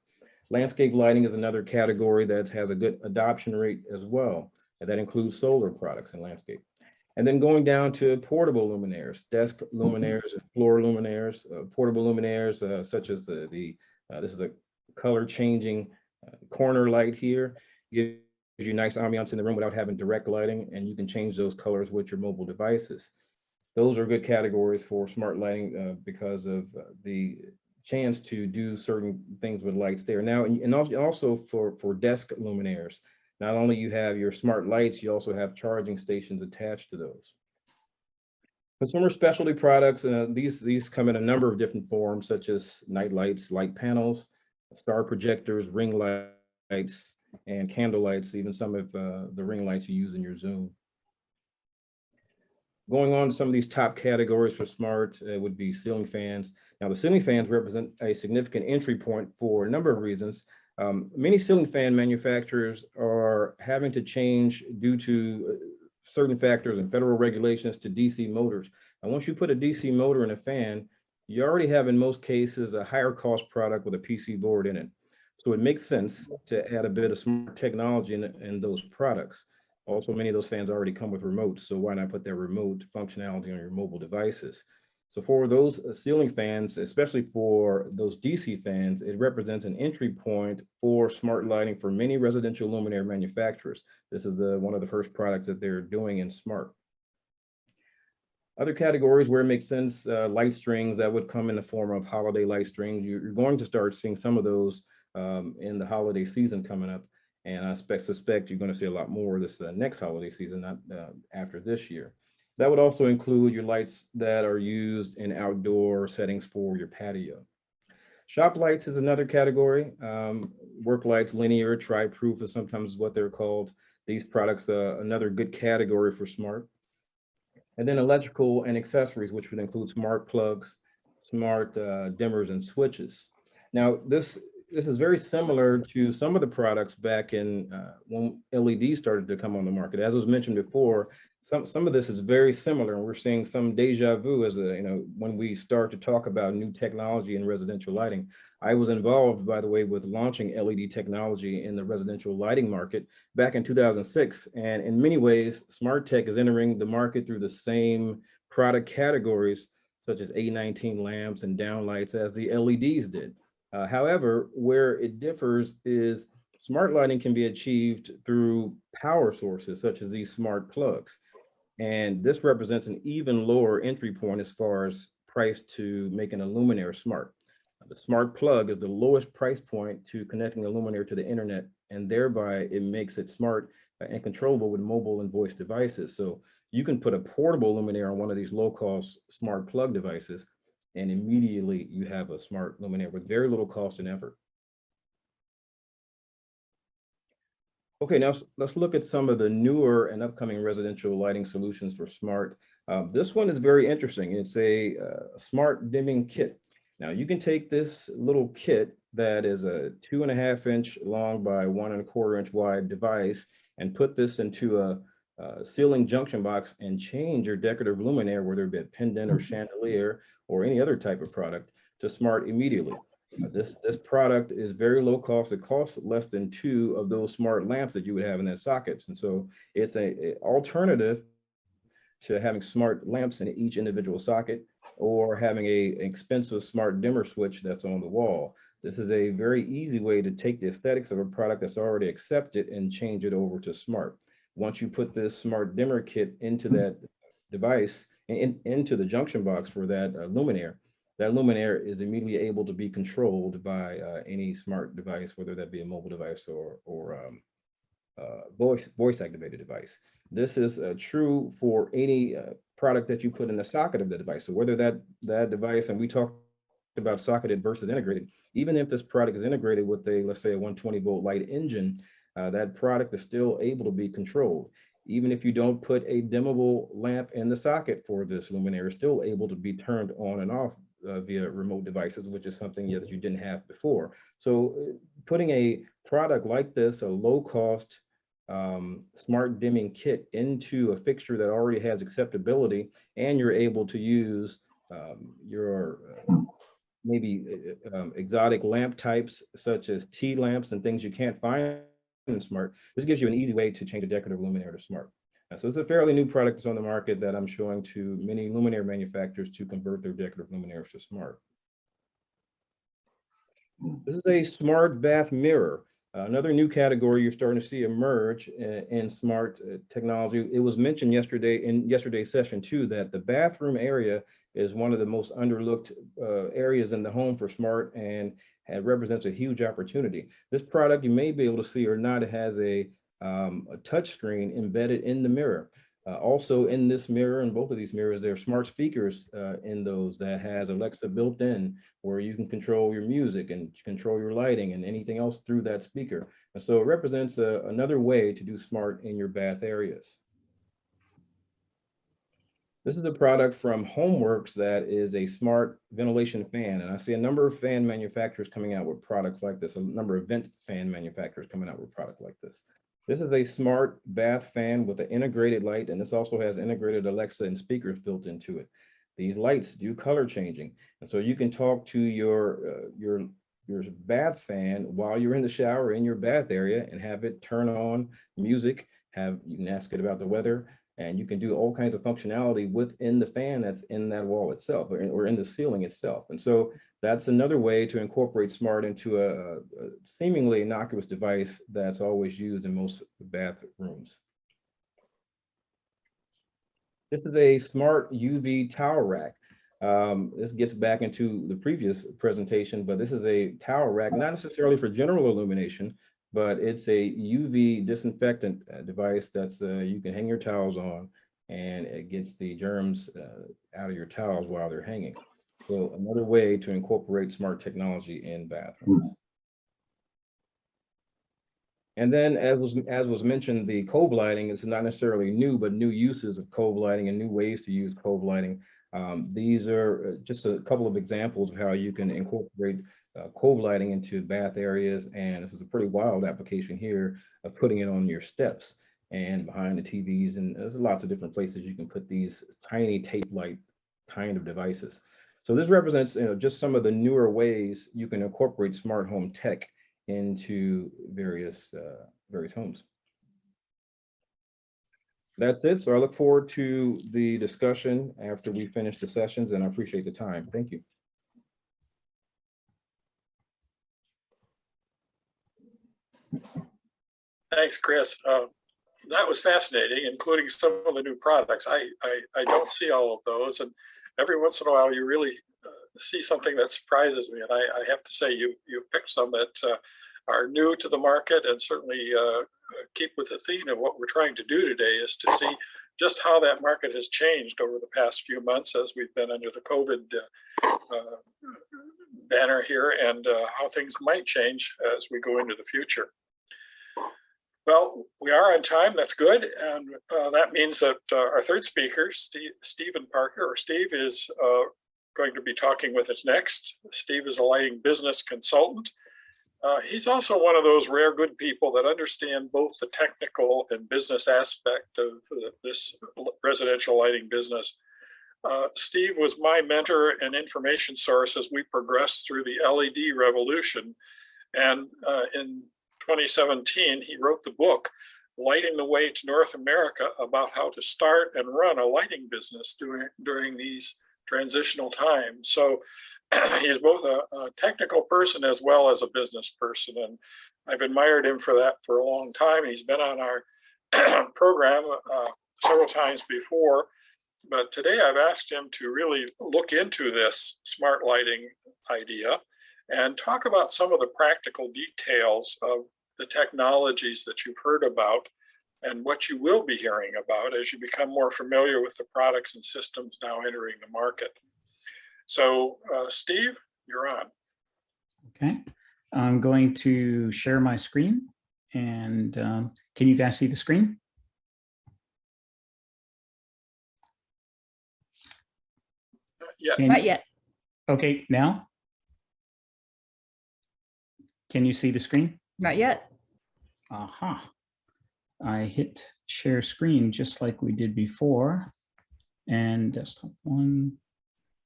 Landscape lighting is another category that has a good adoption rate as well. and that includes solar products and landscape. And then going down to portable luminaires, desk luminaires, and floor luminaires, portable luminaires such as this is a color changing corner light here. Gives you nice ambiance in the room without having direct lighting, and you can change those colors with your mobile devices. Those are good categories for smart lighting because of the chance to do certain things with lights there. Now, and also for desk luminaires, not only you have your smart lights, you also have charging stations attached to those. Consumer specialty products, these come in a number of different forms, such as night lights, light panels, star projectors, ring lights, and candle lights, even some of the ring lights you use in your Zoom. Going on to some of these top categories for smart would be ceiling fans. Now, the ceiling fans represent a significant entry point for a number of reasons. Many ceiling fan manufacturers are having to change due to certain factors and federal regulations to DC motors. And once you put a DC motor in a fan, you already have, in most cases, a higher cost product with a PC board in it. So it makes sense to add a bit of smart technology in those products. Also, many of those fans already come with remotes, so why not put that remote functionality on your mobile devices? So for those ceiling fans, especially for those DC fans, it represents an entry point for smart lighting for many residential luminaire manufacturers. This is one of the first products that they're doing in smart. Other categories where it makes sense, light strings that would come in the form of holiday light strings. You're going to start seeing some of those in the holiday season coming up. And I suspect you're going to see a lot more this next holiday season, not after this year. That would also include your lights that are used in outdoor settings for your patio. Shop lights is another category. Work lights, linear, tri-proof is sometimes what they're called. These products, another good category for smart. And then electrical and accessories, which would include smart plugs, smart dimmers, and switches. Now, this is very similar to some of the products back in when LEDs started to come on the market. As was mentioned before, some of this is very similar, and we're seeing some deja vu as when we start to talk about new technology in residential lighting. I was involved, by the way, with launching LED technology in the residential lighting market back in 2006. And in many ways, smart tech is entering the market through the same product categories, such as A19 lamps and downlights, as the LEDs did. However, where it differs is smart lighting can be achieved through power sources, such as these smart plugs. And this represents an even lower entry point as far as price to making a luminaire smart. The smart plug is the lowest price point to connecting a luminaire to the internet, and thereby it makes it smart and controllable with mobile and voice devices. So you can put a portable luminaire on one of these low-cost smart plug devices, and immediately you have a smart luminaire with very little cost and effort. Okay, now let's look at some of the newer and upcoming residential lighting solutions for smart. This one is very interesting. It's a smart dimming kit. Now you can take this little kit that is a 2.5 inch long by 1.25 inch wide device and put this into a ceiling junction box and change your decorative luminaire, whether it be a pendant or chandelier or any other type of product, to smart immediately. This product is very low cost. It costs less than 2 of those smart lamps that you would have in their sockets. And so it's an alternative to having smart lamps in each individual socket or having an expensive smart dimmer switch that's on the wall. This is a very easy way to take the aesthetics of a product that's already accepted and change it over to smart. Once you put this smart dimmer kit into that device, into the junction box for that luminaire is immediately able to be controlled by any smart device, whether that be a mobile device or voice activated device. This is true for any product that you put in the socket of the device. So whether that device, and we talked about socketed versus integrated, even if this product is integrated with let's say a 120 volt light engine, that product is still able to be controlled. Even if you don't put a dimmable lamp in the socket for this luminaire, it's still able to be turned on and off via remote devices, which is something that you didn't have before. So putting a product like this, a low cost smart dimming kit, into a fixture that already has acceptability, and you're able to use your maybe exotic lamp types such as T lamps and things you can't find smart. This gives you an easy way to change a decorative luminaire to smart. So it's a fairly new product that's on the market that I'm showing to many luminaire manufacturers to convert their decorative luminaires to smart. This is a smart bath mirror. Another new category you're starting to see emerge in smart technology. It was mentioned yesterday in yesterday's session too, that the bathroom area is one of the most underlooked areas in the home for smart, and it represents a huge opportunity. This product, you may be able to see or not, it has a touch screen embedded in the mirror. Also in this mirror, in both of these mirrors, there are smart speakers in those that has Alexa built in, where you can control your music and control your lighting and anything else through that speaker. And so it represents another way to do smart in your bath areas. This is a product from HomeWorks that is a smart ventilation fan. And I see a number of fan manufacturers coming out with products like this, a number of vent fan manufacturers coming out with products like this. This is a smart bath fan with an integrated light, and this also has integrated Alexa and speakers built into it. These lights do color changing, and so you can talk to your bath fan while you're in the shower in your bath area and have it turn on music. You can ask it about the weather, and you can do all kinds of functionality within the fan that's in that wall itself or in the ceiling itself. And so that's another way to incorporate smart into a seemingly innocuous device that's always used in most bathrooms. This is a smart UV towel rack. This gets back into the previous presentation, but this is a towel rack, not necessarily for general illumination, but it's a UV disinfectant device that's you can hang your towels on, and it gets the germs out of your towels while they're hanging. So another way to incorporate smart technology in bathrooms. And then as was mentioned, the cove lighting is not necessarily new, but new uses of cove lighting and new ways to use cove lighting. These are just a couple of examples of how you can incorporate cove lighting into bath areas. And this is a pretty wild application here of putting it on your steps and behind the TVs. And there's lots of different places you can put these tiny tape light kind of devices. So this represents, just some of the newer ways you can incorporate smart home tech into various homes. That's it. So I look forward to the discussion after we finish the sessions, and I appreciate the time. Thank you. Thanks, Chris. That was fascinating, including some of the new products. I don't see all of those, and every once in a while you really see something that surprises me. And I have to say, you've picked some that are new to the market, and certainly keep with the theme of what we're trying to do today, is to see just how that market has changed over the past few months as we've been under the COVID banner here, and how things might change as we go into the future. Well, we are on time. That's good. And that means that our third speaker, Stephen Parker, or Steve, is going to be talking with us next. Steve is a lighting business consultant. He's also one of those rare good people that understand both the technical and business aspect of this residential lighting business. Steve was my mentor and information source as we progressed through the LED revolution. And in 2017, he wrote the book, Lighting the Way to North America, about how to start and run a lighting business during these transitional times. So he's both a technical person as well as a business person. And I've admired him for that for a long time. He's been on our program several times before, but today I've asked him to really look into this smart lighting idea and talk about some of the practical details of the technologies that you've heard about and what you will be hearing about as you become more familiar with the products and systems now entering the market. So Steve, you're on. Okay, I'm going to share my screen, and can you guys see the screen? Not yet. Okay, now? Can you see the screen? Not yet. Aha. I hit share screen just like we did before. And desktop one.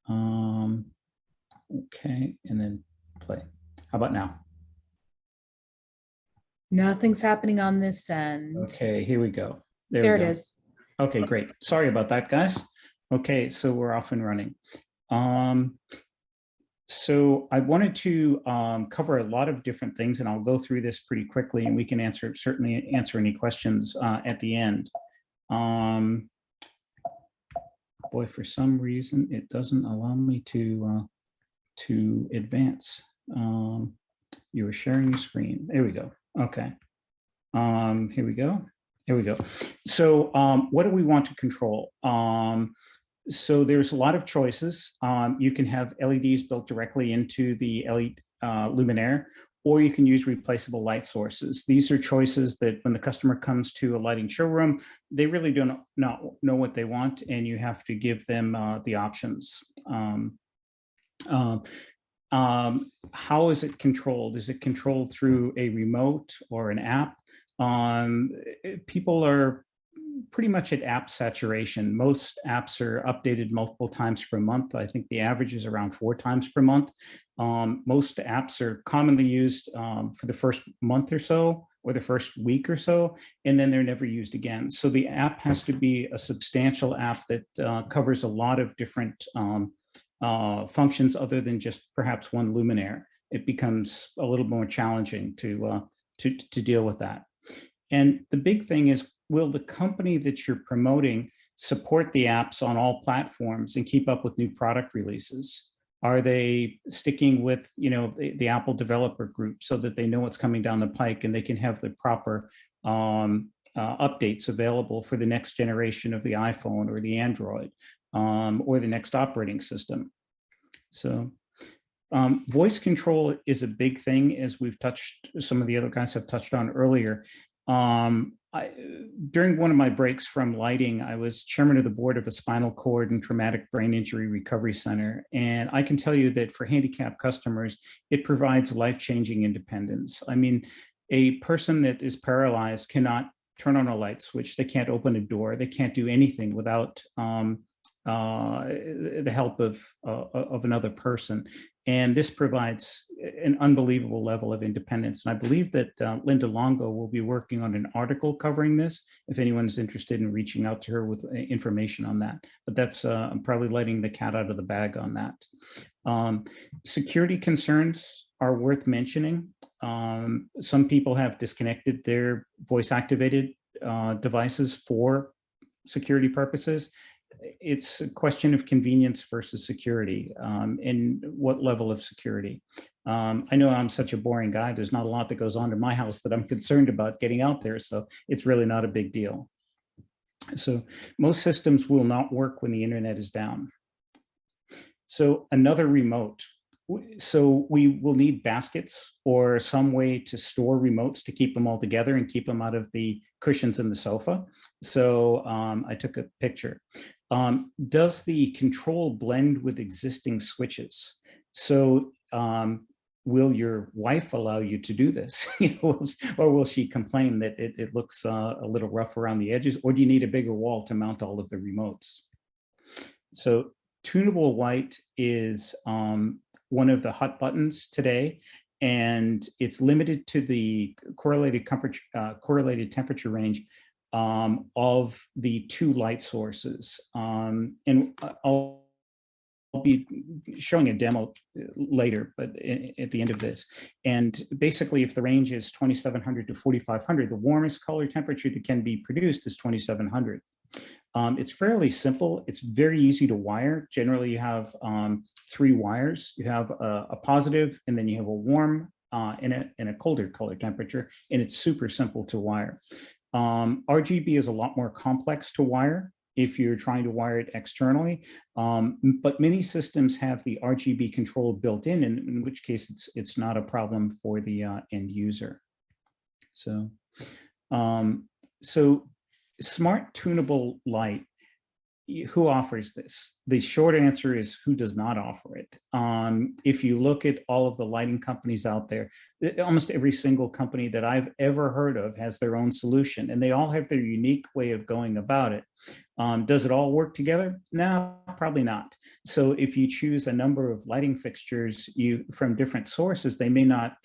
Okay, and then play. How about now? Nothing's happening on this end. Okay, here we go. There we it go. is. Okay, great. Sorry about that, guys. Okay, so we're off and running. So I wanted to cover a lot of different things, and I'll go through this pretty quickly, and we can certainly answer any questions at the end. Boy, for some reason, it doesn't allow me to advance. You were sharing your screen. There we go. Okay. Here we go. Here we go. So what do we want to control? So there's a lot of choices. You can have LEDs built directly into the LED luminaire, or you can use replaceable light sources. These are choices that when the customer comes to a lighting showroom, they really don't know what they want, and you have to give them the options. How is it controlled? Is it controlled through a remote or an app? People are pretty much at app saturation. Most apps are updated multiple times per month. I think the average is around 4 times per month. Most apps are commonly used for the first month or so, or the first week or so, and then they're never used again. So the app has to be a substantial app that covers a lot of different functions other than just perhaps one luminaire. It becomes a little more challenging to deal with that. And the big thing is, will the company that you're promoting support the apps on all platforms and keep up with new product releases? Are they sticking with, the Apple developer group so that they know what's coming down the pike and they can have the proper updates available for the next generation of the iPhone or the Android or the next operating system? So voice control is a big thing, as we've touched, some of the other guys have touched on earlier. During one of my breaks from lighting, I was chairman of the board of a spinal cord and traumatic brain injury recovery center. And I can tell you that for handicapped customers, it provides life-changing independence. I mean, a person that is paralyzed cannot turn on a light switch. They can't open a door. They can't do anything without the help of another person. And this provides an unbelievable level of independence. And I believe that Linda Longo will be working on an article covering this, if anyone's interested in reaching out to her with information on that. But that's, I'm probably letting the cat out of the bag on that. Security concerns are worth mentioning. Some people have disconnected their voice-activated devices for security purposes. It's a question of convenience versus security, and what level of security. I know I'm such a boring guy. There's not a lot that goes on in my house that I'm concerned about getting out there, so it's really not a big deal. So most systems will not work when the internet is down. So another remote. So we will need baskets or some way to store remotes to keep them all together and keep them out of the cushions in the sofa. So I took a picture. Does the control blend with existing switches? So will your wife allow you to do this? Or will she complain that it looks a little rough around the edges? Or do you need a bigger wall to mount all of the remotes? So tunable white is one of the hot buttons today, and it's limited to the correlated temperature range of the 2 light sources. And I'll be showing a demo later, but at the end of this. And basically, if the range is 2700 to 4500, the warmest color temperature that can be produced is 2700. It's fairly simple. It's very easy to wire. Generally, you have 3 wires. You have a positive, and then you have a warm and a colder color temperature, and it's super simple to wire. RGB is a lot more complex to wire if you're trying to wire it externally, but many systems have the RGB control built in which case it's not a problem for the end user. So, smart tunable light, who offers this? The short answer is who does not offer it. If you look at all of the lighting companies out there, almost every single company that I've ever heard of has their own solution, and they all have their unique way of going about it. Does it all work together? No, probably not. So if you choose a number of lighting fixtures from different sources, they may not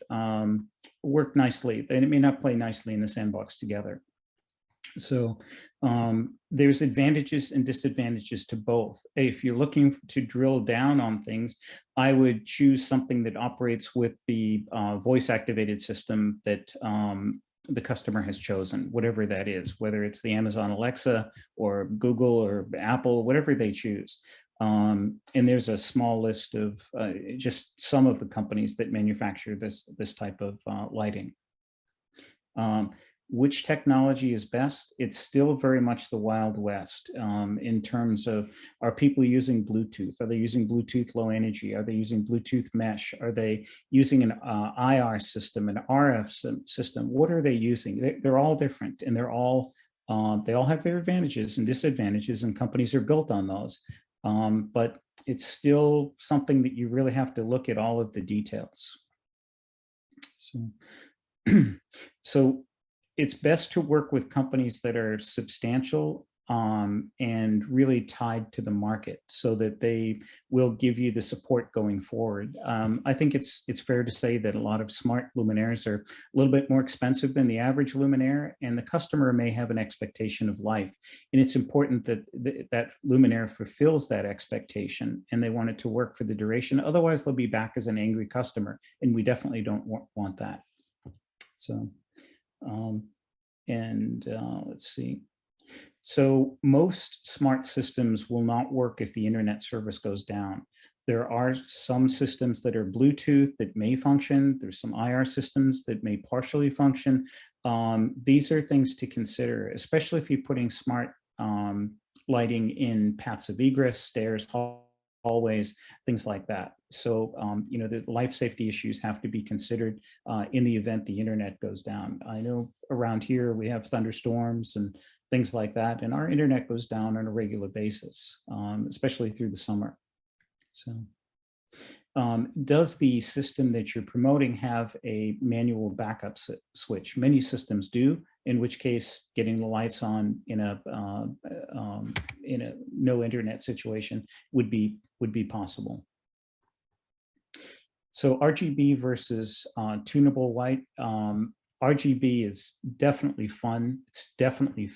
work nicely, and it may not play nicely in the sandbox together. So there's advantages and disadvantages to both. If you're looking to drill down on things, I would choose something that operates with the voice activated system that the customer has chosen, whatever that is, whether it's the Amazon Alexa or Google or Apple, whatever they choose. And there's a small list of just some of the companies that manufacture this type of lighting. Which technology is best? It's still very much the Wild West in terms of, are people using Bluetooth? Are they using Bluetooth low energy? Are they using Bluetooth mesh? Are they using an IR system, an RF system? What are they using? They're all different, and they all have their advantages and disadvantages, and companies are built on those. But it's still something that you really have to look at all of the details. So it's best to work with companies that are substantial and really tied to the market so that they will give you the support going forward. I think it's fair to say that a lot of smart luminaires are a little bit more expensive than the average luminaire, and the customer may have an expectation of life. And it's important that that luminaire fulfills that expectation, and they want it to work for the duration. Otherwise, they'll be back as an angry customer, and we definitely don't want that. So. Let's see. So most smart systems will not work if the internet service goes down. There are some systems that are Bluetooth that may function. There's some IR systems that may partially function. These are things to consider, especially if you're putting smart lighting in paths of egress, stairs, hallways, things like that. So, the life safety issues have to be considered in the event the internet goes down. I know around here we have thunderstorms and things like that, and our internet goes down on a regular basis, especially through the summer. So, does the system that you're promoting have a manual backup switch? Many systems do, in which case getting the lights on in a no internet situation would be possible. So RGB versus tunable white. RGB is definitely fun. It's definitely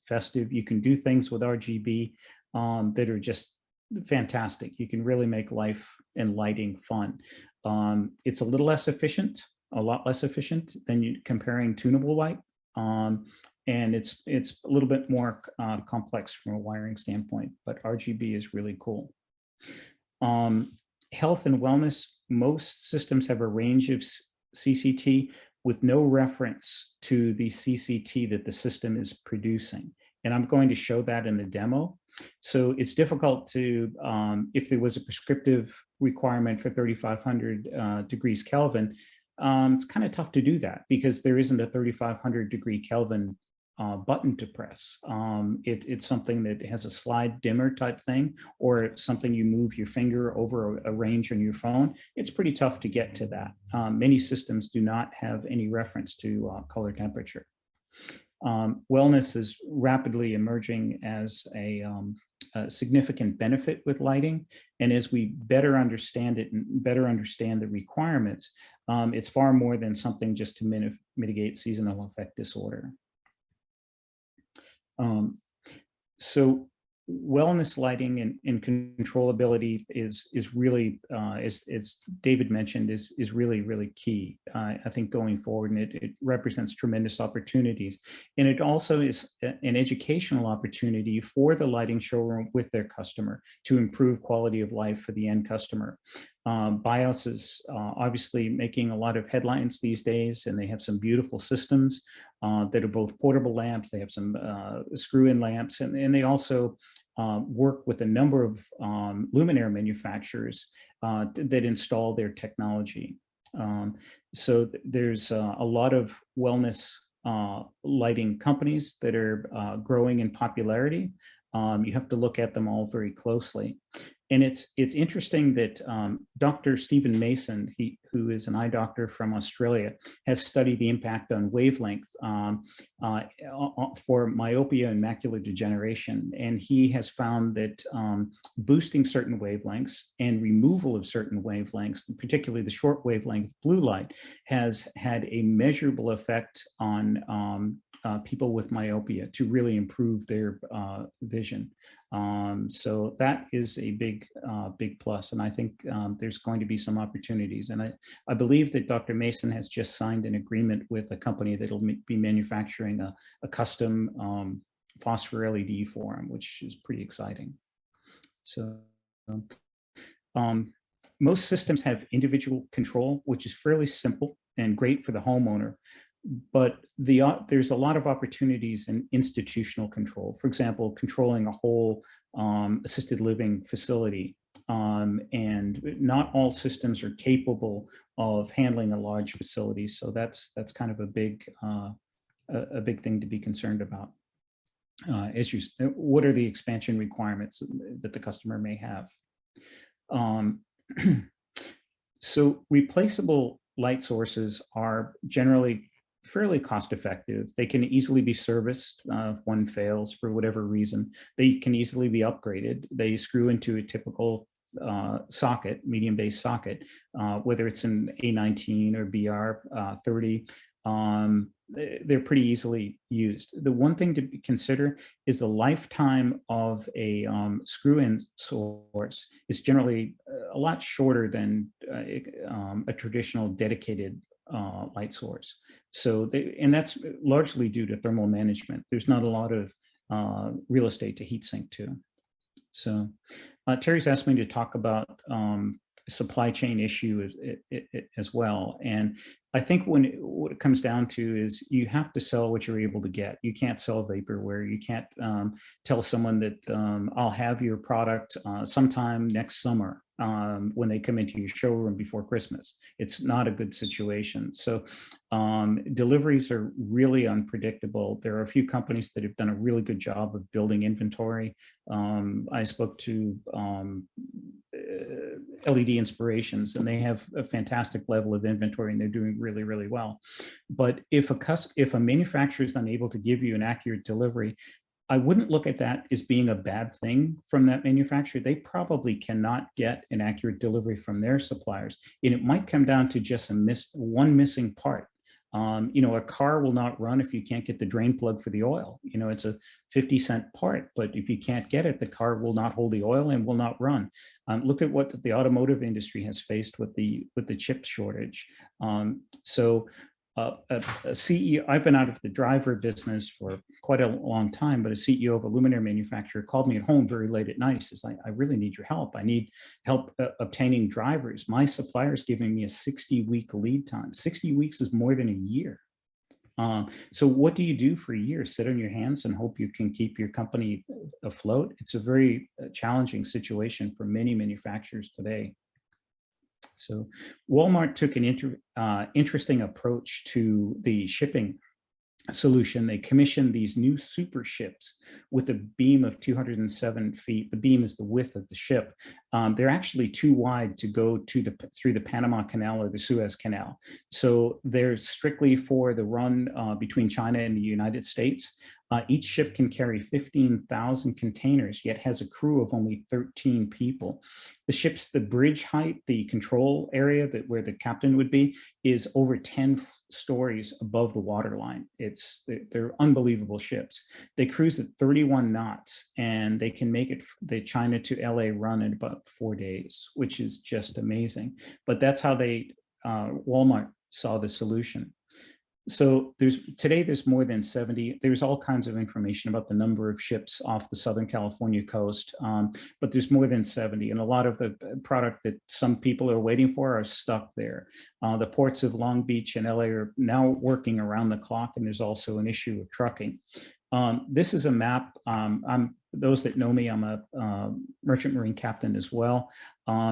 festive. You can do things with RGB that are just fantastic. You can really make life and lighting fun. It's a little less efficient, a lot less efficient than comparing tunable white. And it's a little bit more complex from a wiring standpoint, but RGB is really cool. Health and wellness, most systems have a range of CCT with no reference to the CCT that the system is producing. And I'm going to show that in the demo. So it's difficult to, if there was a prescriptive requirement for 3,500 degrees Kelvin, it's kind of tough to do that because there isn't a 3,500 degree Kelvin button to press. It's something that has a slide dimmer type thing, or something you move your finger over a range on your phone. It's pretty tough to get to that. Many systems do not have any reference to color temperature. Wellness is rapidly emerging as a significant benefit with lighting. And as we better understand it and better understand the requirements, it's far more than something just to mitigate seasonal affect disorder. So wellness lighting and controllability is really, as David mentioned, is really, really key, I think, going forward, and it represents tremendous opportunities. And it also is an educational opportunity for the lighting showroom with their customer to improve quality of life for the end customer. BIOS is obviously making a lot of headlines these days, and they have some beautiful systems that are both portable lamps. They have some screw-in lamps, and they also work with a number of luminaire manufacturers that install their technology. So there's a lot of wellness lighting companies that are growing in popularity. You have to look at them all very closely. And it's interesting that Dr. Stephen Mason, who is an eye doctor from Australia, has studied the impact on wavelength for myopia and macular degeneration. And he has found that boosting certain wavelengths and removal of certain wavelengths, particularly the short wavelength blue light, has had a measurable effect on people with myopia to really improve their vision. So that is a big plus. And I think there's going to be some opportunities. And I believe that Dr. Mason has just signed an agreement with a company that'll be manufacturing a custom phosphor LED for him, which is pretty exciting. So most systems have individual control, which is fairly simple and great for the homeowner. But there's a lot of opportunities in institutional control. For example, controlling a whole assisted living facility. And not all systems are capable of handling a large facility. So that's kind of a big thing to be concerned about. What are the expansion requirements that the customer may have? So replaceable light sources are generally fairly cost effective. They can easily be serviced if one fails for whatever reason. They can easily be upgraded. They screw into a typical socket, medium-based socket, whether it's an A19 or BR30. They're pretty easily used. The one thing to consider is the lifetime of a screw-in source is generally a lot shorter than a traditional dedicated light source. So, and that's largely due to thermal management. There's not a lot of real estate to heat sink to. So Terry's asked me to talk about supply chain issue as well. And I think what it comes down to is you have to sell what you're able to get. You can't sell vaporware. You can't tell someone that I'll have your product sometime next summer when they come into your showroom before Christmas. It's not a good situation. So deliveries are really unpredictable. There are a few companies that have done a really good job of building inventory. I spoke to LED Inspirations, and they have a fantastic level of inventory, and they're doing really, really well. But if a manufacturer is unable to give you an accurate delivery, I wouldn't look at that as being a bad thing from that manufacturer. They probably cannot get an accurate delivery from their suppliers, and it might come down to just one missing part. A car will not run if you can't get the drain plug for the oil. It's a 50-cent part, but if you can't get it, the car will not hold the oil and will not run. Look at what the automotive industry has faced with the chip shortage. A CEO, I've been out of the driver business for quite a long time, but a CEO of a luminaire manufacturer called me at home very late at night. He says, I really need your help. I need help obtaining drivers. My supplier's giving me a 60-week lead time. 60 weeks is more than a year. So what do you do for a year? Sit on your hands and hope you can keep your company afloat? It's a very challenging situation for many manufacturers today. So Walmart took an interesting approach to the shipping solution. They commissioned these new super ships with a beam of 207 feet. The beam is the width of the ship. They're actually too wide to go through the Panama Canal or the Suez Canal. So they're strictly for the run between China and the United States. Each ship can carry 15,000 containers, yet has a crew of only 13 people. The bridge height, the control area where the captain would be, is over 10 stories above the waterline. They're unbelievable ships. They cruise at 31 knots, and they can make the China to LA run in about 4 days, which is just amazing. But that's how Walmart saw the solution. So today there's more than 70. There's all kinds of information about the number of ships off the Southern California coast, but there's more than 70. And a lot of the product that some people are waiting for are stuck there. The ports of Long Beach and LA are now working around the clock, and there's also an issue of trucking. This is a map. Those that know me, I'm a merchant marine captain as well.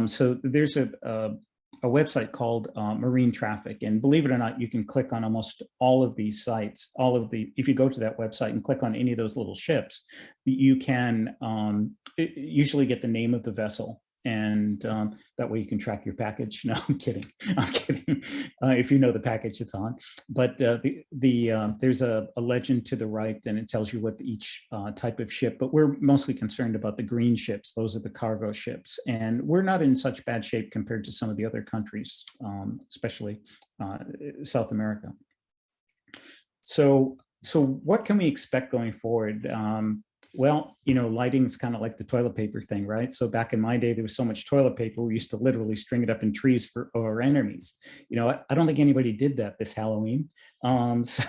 So there's a website called Marine Traffic, and believe it or not, you can click on almost all of these sites. If you go to that website and click on any of those little ships, you can usually get the name of the vessel and that way you can track your package. No, I'm kidding. I'm kidding. If you know the package it's on. But there's a legend to the right, and it tells you what each type of ship. But we're mostly concerned about the green ships. Those are the cargo ships, and we're not in such bad shape compared to some of the other countries, especially South America. So what can we expect going forward? Well, you know, lighting's kind of like the toilet paper thing, right? So back in my day, there was so much toilet paper, we used to literally string it up in trees for our enemies. You know, I don't think anybody did that this Halloween. So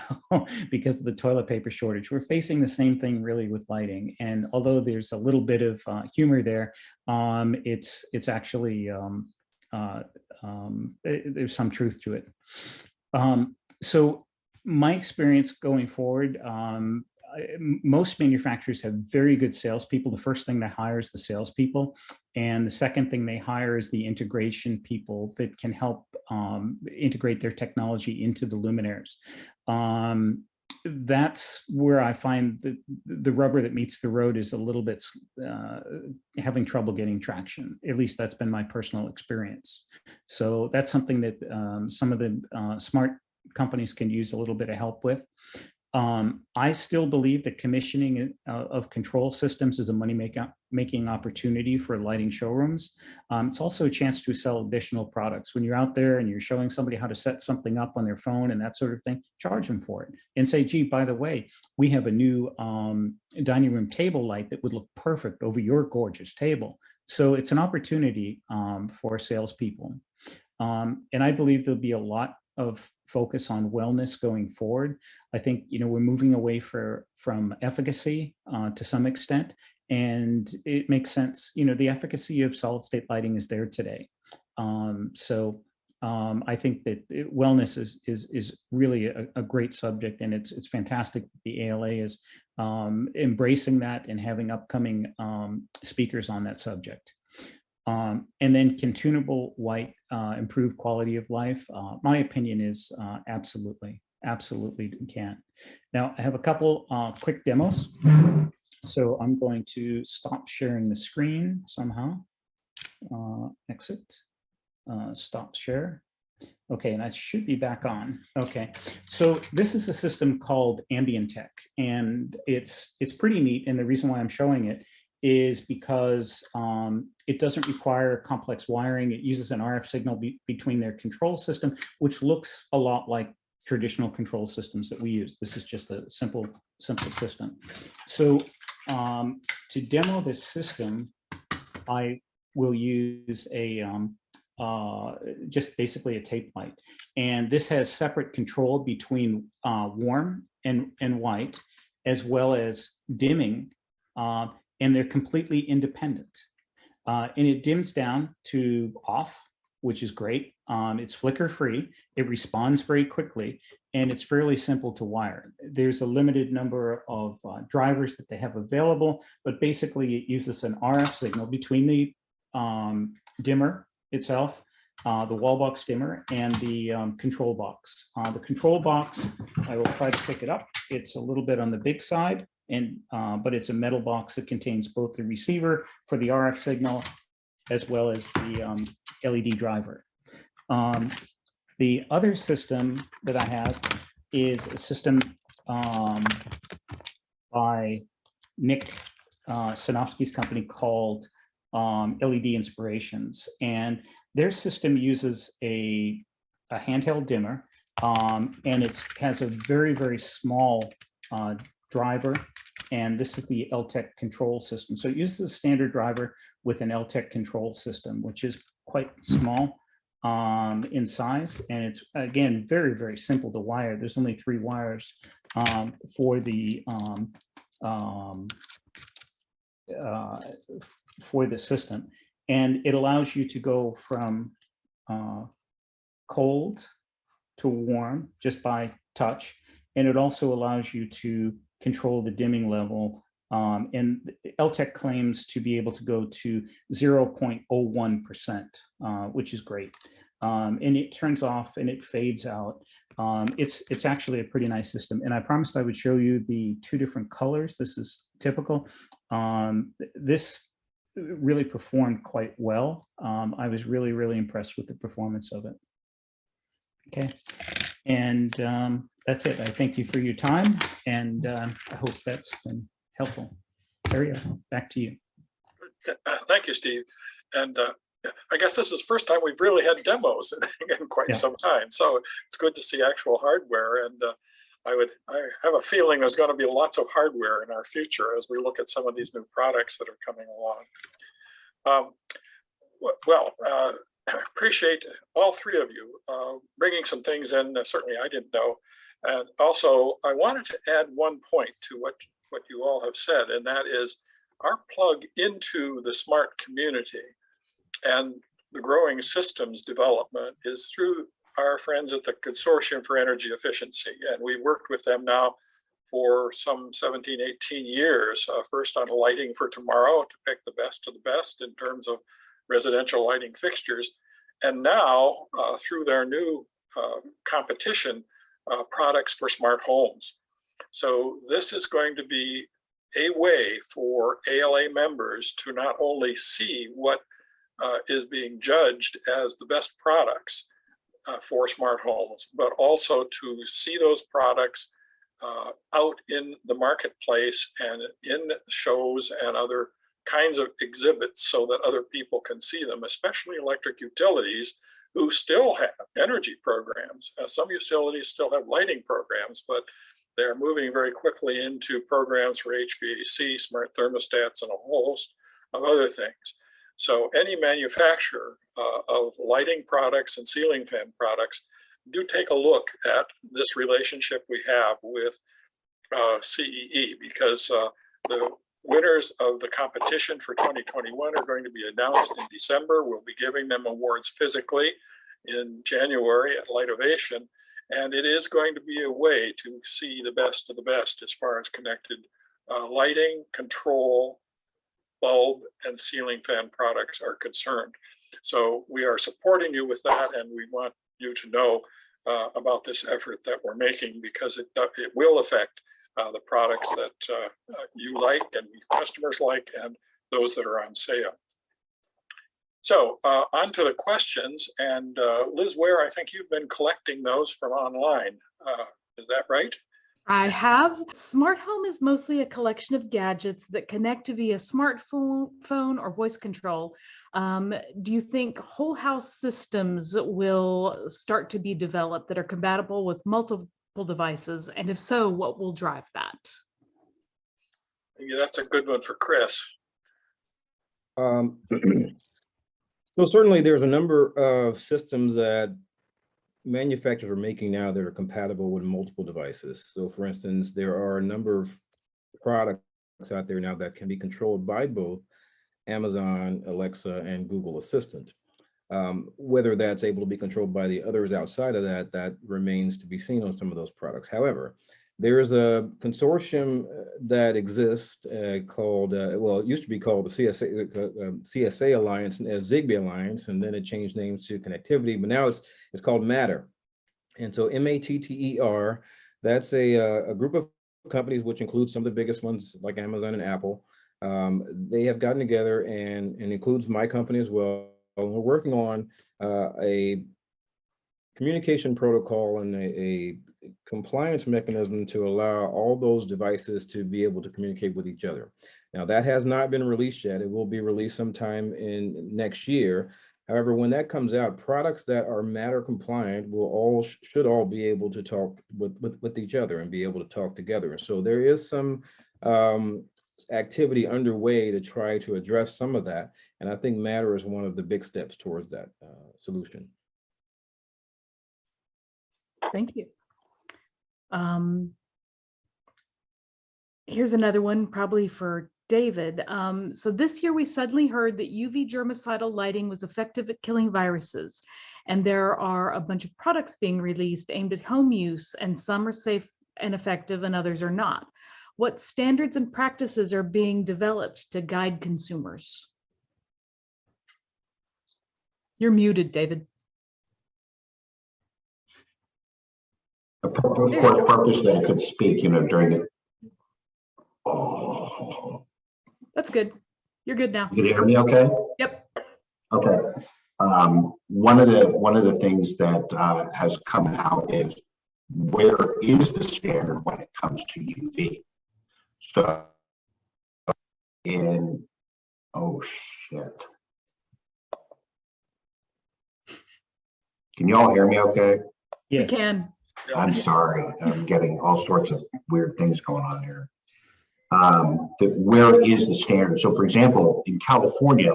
because of the toilet paper shortage, we're facing the same thing really with lighting. And although there's a little bit of humor there, it's actually, there's some truth to it. So my experience going forward, most manufacturers have very good salespeople. The first thing they hire is the salespeople. And the second thing they hire is the integration people that can help integrate their technology into the luminaires. That's where I find that the rubber that meets the road is a little bit having trouble getting traction. At least that's been my personal experience. So that's something that some of the smart companies can use a little bit of help with. I still believe that commissioning of control systems is a money-making opportunity for lighting showrooms. It's also a chance to sell additional products. When you're out there and you're showing somebody how to set something up on their phone and that sort of thing, charge them for it. And say, gee, by the way, we have a new dining room table light that would look perfect over your gorgeous table. So it's an opportunity for salespeople. And I believe there'll be a lot of focus on wellness going forward. I think, you know, we're moving away from efficacy to some extent, and it makes sense. You know, the efficacy of solid state lighting is there today. I think that wellness is really a great subject, and it's fantastic that the ALA is embracing that and having upcoming speakers on that subject. And then can tunable white improve quality of life? My opinion is absolutely can. Now I have a couple quick demos. So I'm going to stop sharing the screen somehow. Exit, stop share. Okay, and I should be back on. Okay, so this is a system called Ambient Tech, and it's pretty neat. And the reason why I'm showing it is because it doesn't require complex wiring. It uses an RF signal between their control system, which looks a lot like traditional control systems that we use. This is just a simple system. So to demo this system, I will use a just basically a tape light. And this has separate control between warm and white, as well as dimming, and they're completely independent. And it dims down to off, which is great. It's flicker free, it responds very quickly, and it's fairly simple to wire. There's a limited number of drivers that they have available, but basically it uses an RF signal between the dimmer itself, the wall box dimmer, and the control box. The control box, I will try to pick it up. It's a little bit on the big side, and but it's a metal box that contains both the receiver for the RF signal as well as the LED driver. The other system that I have is a system by Nick Sanofsky's company called LED Inspirations, and their system uses a handheld dimmer, and it has a very small driver, and this is the LTEC control system. So it uses a standard driver with an LTEC control system, which is quite small in size, and it's again very simple to wire. There's only 3 wires for the system, and it allows you to go from cold to warm just by touch, and it also allows you to control the dimming level, and LTEC claims to be able to go to 0.01%, which is great, and it turns off and it fades out. It's actually a pretty nice system, and I promised I would show you the 2 different colors. This is typical. This really performed quite well. I was really, really impressed with the performance of it. Okay, and that's it. I thank you for your time, and I hope that's been helpful. Terry, back to you. Thank you, Steve. And I guess this is the first time we've really had demos in quite some time. So it's good to see actual hardware. And I have a feeling there's going to be lots of hardware in our future as we look at some of these new products that are coming along. I appreciate all three of you bringing some things in. Certainly I didn't know. And also I wanted to add one point to what you all have said, and that is our plug into the smart community and the growing systems development is through our friends at the Consortium for Energy Efficiency. And we worked with them now for some 17, 18 years, first on lighting for tomorrow to pick the best of the best in terms of residential lighting fixtures. And now through their new competition, products for smart homes. So this is going to be a way for ALA members to not only see what is being judged as the best products for smart homes, but also to see those products out in the marketplace and in shows and other kinds of exhibits so that other people can see them, especially electric utilities who still have energy programs. Some utilities still have lighting programs, but they're moving very quickly into programs for HVAC, smart thermostats, and a whole host of other things. So any manufacturer of lighting products and ceiling fan products, do take a look at this relationship we have with CEE, because the winners of the competition for 2021 are going to be announced in December. We'll be giving them awards physically in January at Light Ovation. And it is going to be a way to see the best of the best as far as connected lighting, control, bulb, and ceiling fan products are concerned. So we are supporting you with that, and we want you to know about this effort that we're making, because it will affect the products that you like and customers like, and those that are on sale. So on to the questions, and Liz Ware, I think you've been collecting those from online. Is that right? I have. Smart home is mostly a collection of gadgets that connect via smartphone or voice control. Do you think whole house systems will start to be developed that are compatible with multiple devices? And if so, what will drive that? Yeah, that's a good one for Chris. So certainly there's a number of systems that manufacturers are making now that are compatible with multiple devices. So for instance, there are a number of products out there now that can be controlled by both Amazon, Alexa, and Google Assistant. Whether that's able to be controlled by the others outside of that, that remains to be seen on some of those products. However, there is a consortium that exists called, well, it used to be called the CSA Alliance, Zigbee Alliance, and then it changed names to Connectivity, but now it's called Matter. And so MATTER, that's a group of companies, which includes some of the biggest ones like Amazon and Apple. They have gotten together and includes my company as well. We're working on a communication protocol and a compliance mechanism to allow all those devices to be able to communicate with each other. Now, that has not been released yet. It will be released sometime in next year. However, when that comes out, products that are Matter compliant will should all be able to talk with each other and be able to talk together. And so there is some activity underway to try to address some of that. And I think Matter is one of the big steps towards that solution. Thank you. Here's another one, probably for David. So this year we suddenly heard that UV germicidal lighting was effective at killing viruses. And there are a bunch of products being released aimed at home use, and some are safe and effective and others are not. What standards and practices are being developed to guide consumers? You're muted, David. Of course, purposely I could speak, during it. Oh. That's good. You're good now. You can hear me okay? Yep. Okay. One of the things that has come out is, where is the standard when it comes to UV? So oh shit. Can you all hear me okay? We can. I'm sorry. I'm getting all sorts of weird things going on here. Where is the standard? So for example, in California,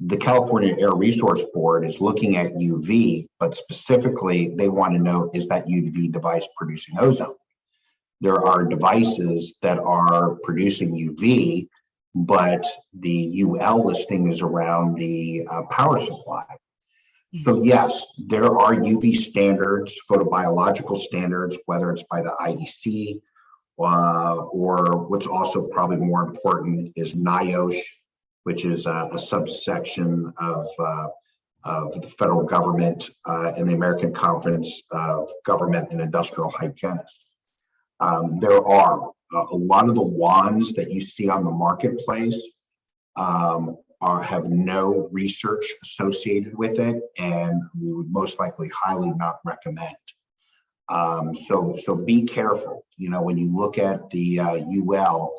the California Air Resource Board is looking at UV, but specifically they want to know, is that UV device producing ozone? There are devices that are producing UV, but the UL listing is around the power supply. So yes, there are UV standards, photobiological standards, whether it's by the IEC, or what's also probably more important is NIOSH, which is a subsection of the federal government and the American Conference of Government and Industrial Hygienists. There are a lot of the wands that you see on the marketplace have no research associated with it, and we would most likely highly not recommend. So be careful. You know, when you look at the UL,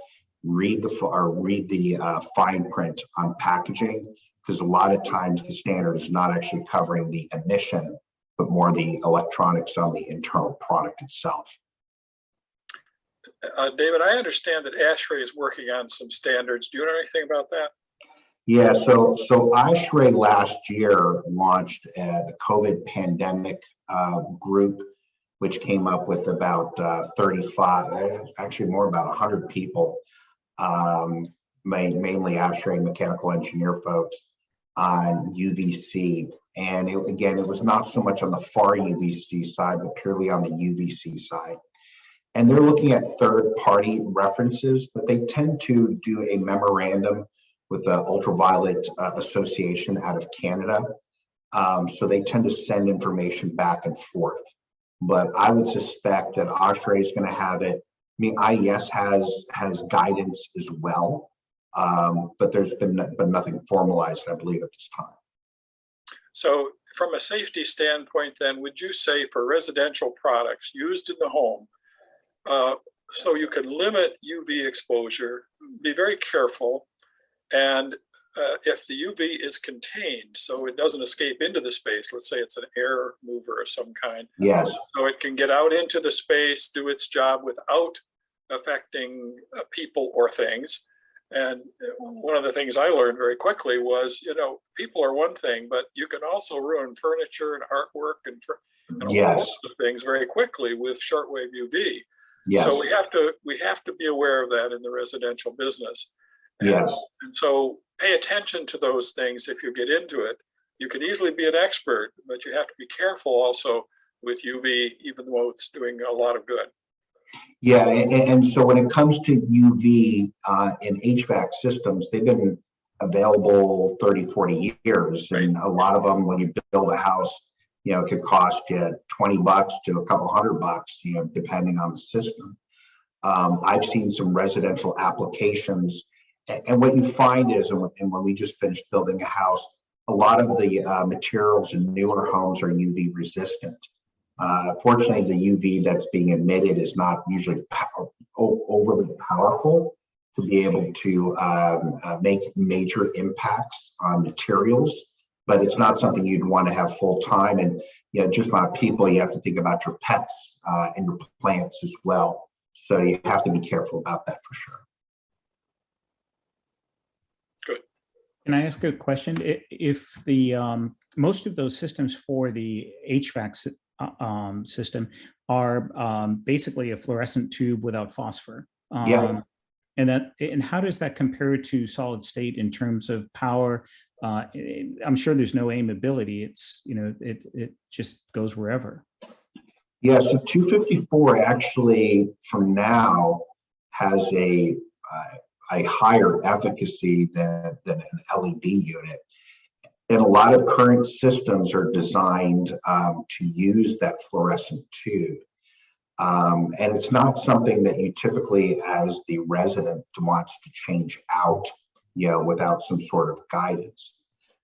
read the fine print on packaging, because a lot of times the standard is not actually covering the emission, but more the electronics on the internal product itself. David, I understand that ASHRAE is working on some standards. Do you know anything about that? Yeah, so ASHRAE last year launched the COVID pandemic group, which came up with about 35, actually more, about 100 people, mainly ASHRAE mechanical engineer folks, on UVC. And again, it was not so much on the far UVC side, but purely on the UVC side. And they're looking at third-party references, but they tend to do a memorandum with the Ultraviolet Association out of Canada. So they tend to send information back and forth. But I would suspect that ASHRAE is going to have it. I mean, IES has guidance as well, but there's been nothing formalized, I believe, at this time. So from a safety standpoint, then, would you say for residential products used in the home, so you can limit UV exposure, be very careful, and if the UV is contained, so it doesn't escape into the space, let's say it's an air mover of some kind. Yes. So it can get out into the space, do its job without affecting people or things. And one of the things I learned very quickly was, you know, people are one thing, but you can also ruin furniture and artwork and Yes. all things very quickly with shortwave UV. Yes. So we have to be aware of that in the residential business. Yes. And so pay attention to those things if you get into it. You can easily be an expert, but you have to be careful also with UV, even though it's doing a lot of good. Yeah, and so when it comes to UV in HVAC systems, they've been available 30, 40 years. Right. And a lot of them, when you build a house, you know, it could cost you $20 to a couple $100, you know, depending on the system. I've seen some residential applications. And what you find is, and when we just finished building a house, a lot of the materials in newer homes are UV resistant. Fortunately, the UV that's being emitted is not usually overly powerful to be able to make major impacts on materials, but it's not something you'd want to have full time. And you know, just not people, you have to think about your pets and your plants as well. So you have to be careful about that for sure. Can I ask a question? If the most of those systems for the HVAC system are basically a fluorescent tube without phosphor, Yeah. And how does that compare to solid state in terms of power? I'm sure there's no aimability. It's, you know, it just goes wherever. Yeah. So 254 actually, from now, has a higher efficacy than an LED unit. And a lot of current systems are designed to use that fluorescent tube. And it's not something that you typically, as the resident, wants to change out without some sort of guidance.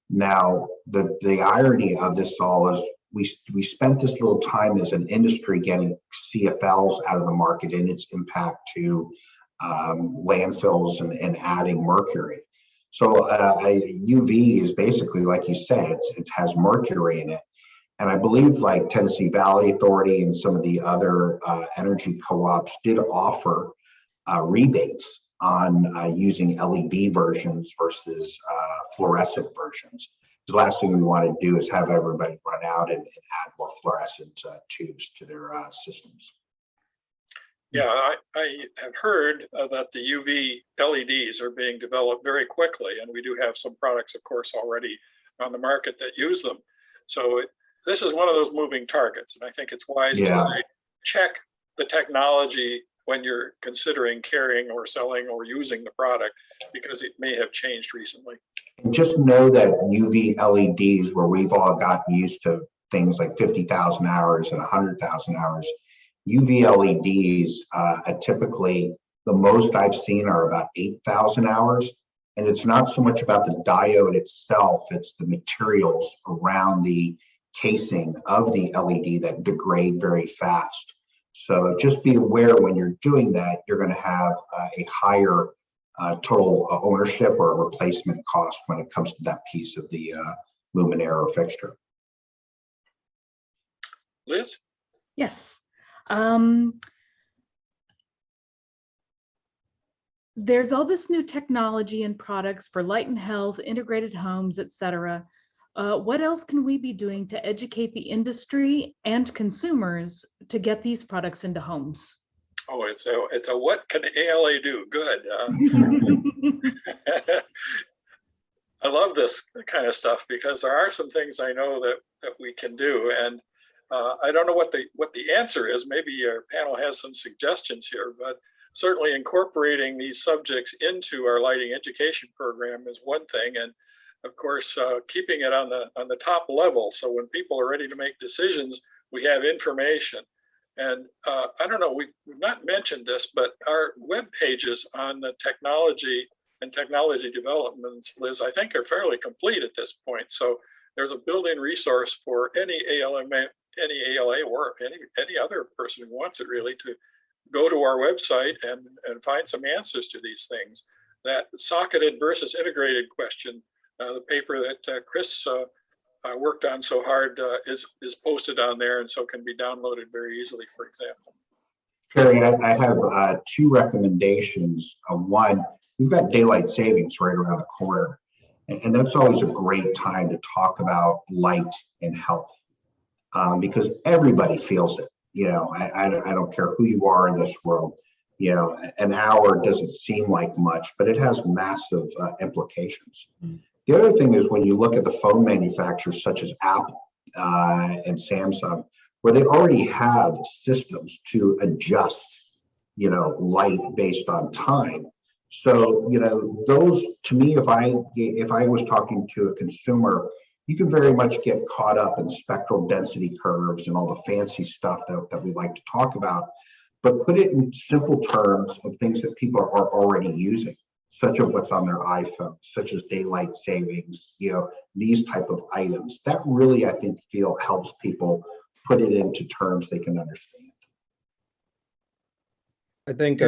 Now, the irony of this all is we spent this little time as an industry getting CFLs out of the market and its impact to landfills and adding mercury. So UV is basically, like you said, it has mercury in it. And I believe like Tennessee Valley Authority and some of the other energy co-ops did offer rebates on using LED versions versus fluorescent versions. The last thing we want to do is have everybody run out and add more fluorescent tubes to their systems. Yeah, I have heard that the UV LEDs are being developed very quickly, and we do have some products, of course, already on the market that use them. So this is one of those moving targets, and I think it's wise to say, check the technology when you're considering carrying or selling or using the product, because it may have changed recently. And just know that UV LEDs, where we've all gotten used to things like 50,000 hours and 100,000 hours, UV LEDs typically, the most I've seen are about 8,000 hours. And it's not so much about the diode itself, it's the materials around the casing of the LED that degrade very fast. So just be aware when you're doing that, you're going to have a higher total ownership or replacement cost when it comes to that piece of the luminaire or fixture. Liz? Yes. There's all this new technology and products for light and health, integrated homes, etc. What else can we be doing to educate the industry and consumers to get these products into homes? Oh, it's a what can ALA do? Good. I love this kind of stuff because there are some things I know that we can do, and I don't know what the answer is. Maybe your panel has some suggestions here, but certainly incorporating these subjects into our lighting education program is one thing, and of course keeping it on the top level, so when people are ready to make decisions, we have information. And I don't know, we've not mentioned this, but our web pages on the technology and technology developments, Liz, I think are fairly complete at this point. So there's a built-in resource for any ALA or any other person who wants it really to go to our website and find some answers to these things. That socketed versus integrated question, the paper that Chris worked on so hard is posted on there, and so can be downloaded very easily, for example. Terry, I have two recommendations. One, we've got daylight savings right around the corner, and that's always a great time to talk about light and health, because everybody feels it. I don't care who you are in this world. An hour doesn't seem like much, but it has massive implications. The other thing is when you look at the phone manufacturers such as Apple and Samsung, where they already have systems to adjust, light based on time. So, those, to me, if I was talking to a consumer, you can very much get caught up in spectral density curves and all the fancy stuff that we like to talk about, but put it in simple terms of things that people are already using, such as what's on their iPhone, such as daylight savings, these type of items. That really, I think, helps people put it into terms they can understand. I think,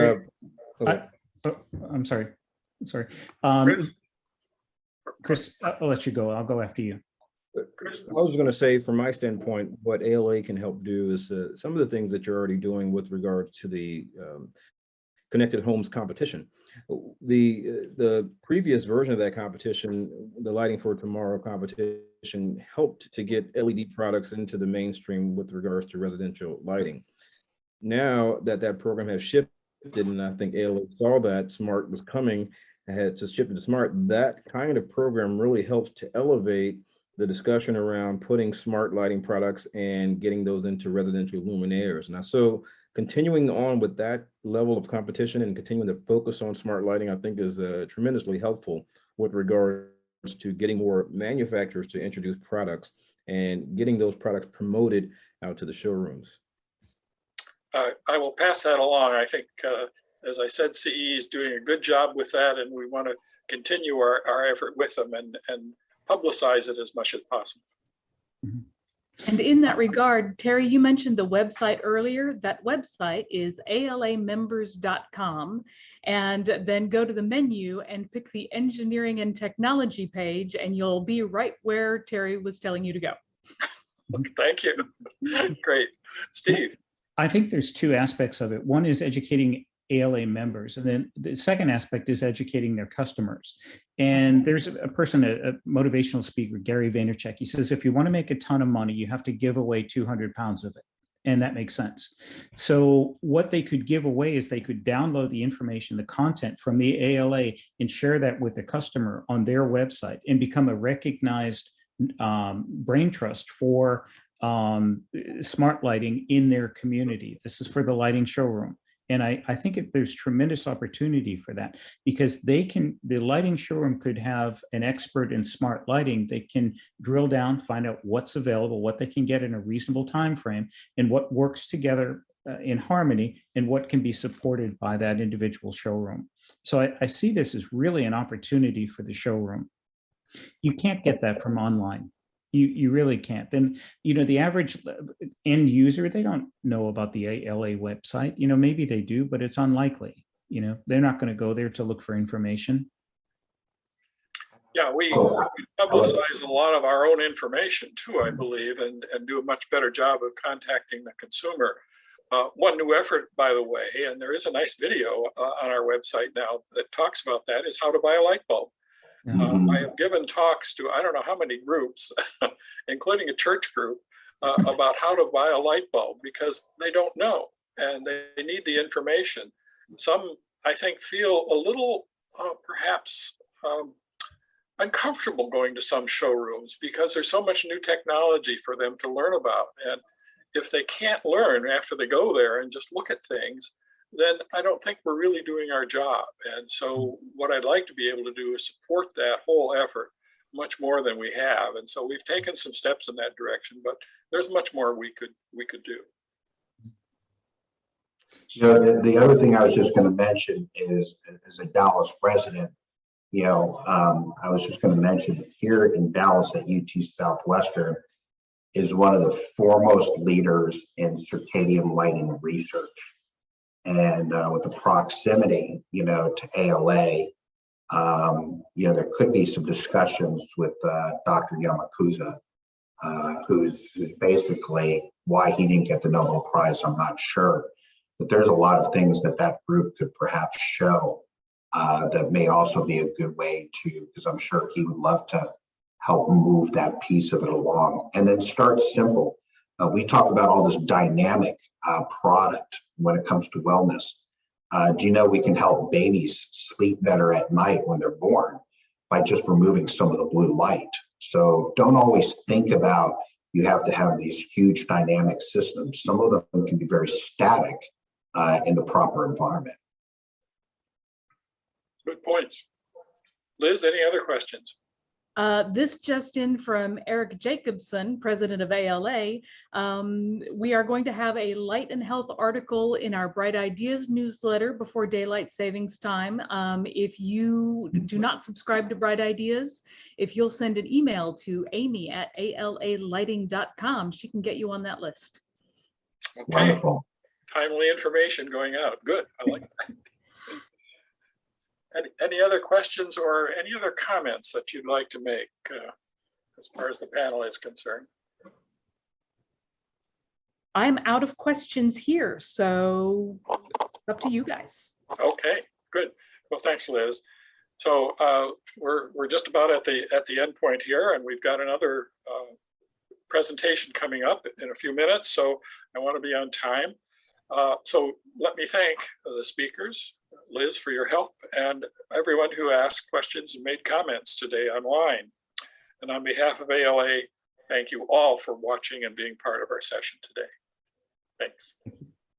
I'm sorry. Chris, I'll let you go. I'll go after you. I was going to say, from my standpoint, what ALA can help do is some of the things that you're already doing with regard to the connected homes competition. The previous version of that competition, the Lighting for Tomorrow competition, helped to get LED products into the mainstream with regards to residential lighting. Now that program has shifted, and I think ALA saw that smart was coming, had to shift to smart, that kind of program really helps to elevate the discussion around putting smart lighting products and getting those into residential luminaires. Now, so continuing on with that level of competition and continuing to focus on smart lighting, I think is tremendously helpful with regards to getting more manufacturers to introduce products and getting those products promoted out to the showrooms. I will pass that along. I think, as I said, CE is doing a good job with that, and we want to continue our effort with them and publicize it as much as possible. And in that regard, Terry, you mentioned the website earlier. That website is alamembers.com. And then go to the menu and pick the engineering and technology page, and you'll be right where Terry was telling you to go. Thank you. Great. Steve. I think there's two aspects of it. One is educating ALA members, and then the second aspect is educating their customers. And there's a person, a motivational speaker, Gary Vaynerchuk. He says, if you want to make a ton of money, you have to give away 200 pounds of it. And that makes sense. So what they could give away is they could download the information, the content from the ALA, and share that with the customer on their website and become a recognized brain trust for smart lighting in their community. This is for the lighting showroom. And I think there's tremendous opportunity for that, because the lighting showroom could have an expert in smart lighting. They can drill down, find out what's available, what they can get in a reasonable time frame, and what works together in harmony, and what can be supported by that individual showroom. So I see this as really an opportunity for the showroom. You can't get that from online. You really can't. Then, the average end user, they don't know about the ALA website. Maybe they do, but it's unlikely. They're not going to go there to look for information. Yeah, we publicize a lot of our own information too, I believe, and do a much better job of contacting the consumer. One new effort, by the way, and there is a nice video on our website now that talks about that, is how to buy a light bulb. I have given talks to I don't know how many groups, including a church group, about how to buy a light bulb, because they don't know and they need the information. Some, I think, feel a little perhaps uncomfortable going to some showrooms because there's so much new technology for them to learn about. And if they can't learn after they go there and just look at things, then I don't think we're really doing our job. And so what I'd like to be able to do is support that whole effort much more than we have. And so we've taken some steps in that direction, but there's much more we could do. The other thing I was just going to mention is, as a Dallas resident, I was just going to mention that here in Dallas at UT Southwestern is one of the foremost leaders in circadian lighting research. And with the proximity, to ALA, there could be some discussions with Dr. Yamakuza, who's basically why he didn't get the Nobel Prize, I'm not sure. But there's a lot of things that group could perhaps show that may also be a good way to, because I'm sure he would love to help move that piece of it along. And then start simple. We talk about all this dynamic product when it comes to wellness. Do you know we can help babies sleep better at night when they're born by just removing some of the blue light? So don't always think about you have to have these huge dynamic systems. Some of them can be very static in the proper environment. Good points. Liz, any other questions? This just in from Eric Jacobson, president of ALA. We are going to have a light and health article in our Bright Ideas newsletter before daylight savings time. If you do not subscribe to Bright Ideas, if you'll send an email to amy@alalighting.com, she can get you on that list. Okay. Wonderful. Timely information going out. Good. I like that. Any other questions or any other comments that you'd like to make as far as the panel is concerned? I'm out of questions here, so up to you guys. Okay, good. Well, thanks, Liz. So we're just about at the end point here, and we've got another presentation coming up in a few minutes, so I want to be on time. So let me thank the speakers, Liz, for your help, and everyone who asked questions and made comments today online. And on behalf of ALA, thank you all for watching and being part of our session today. Thanks.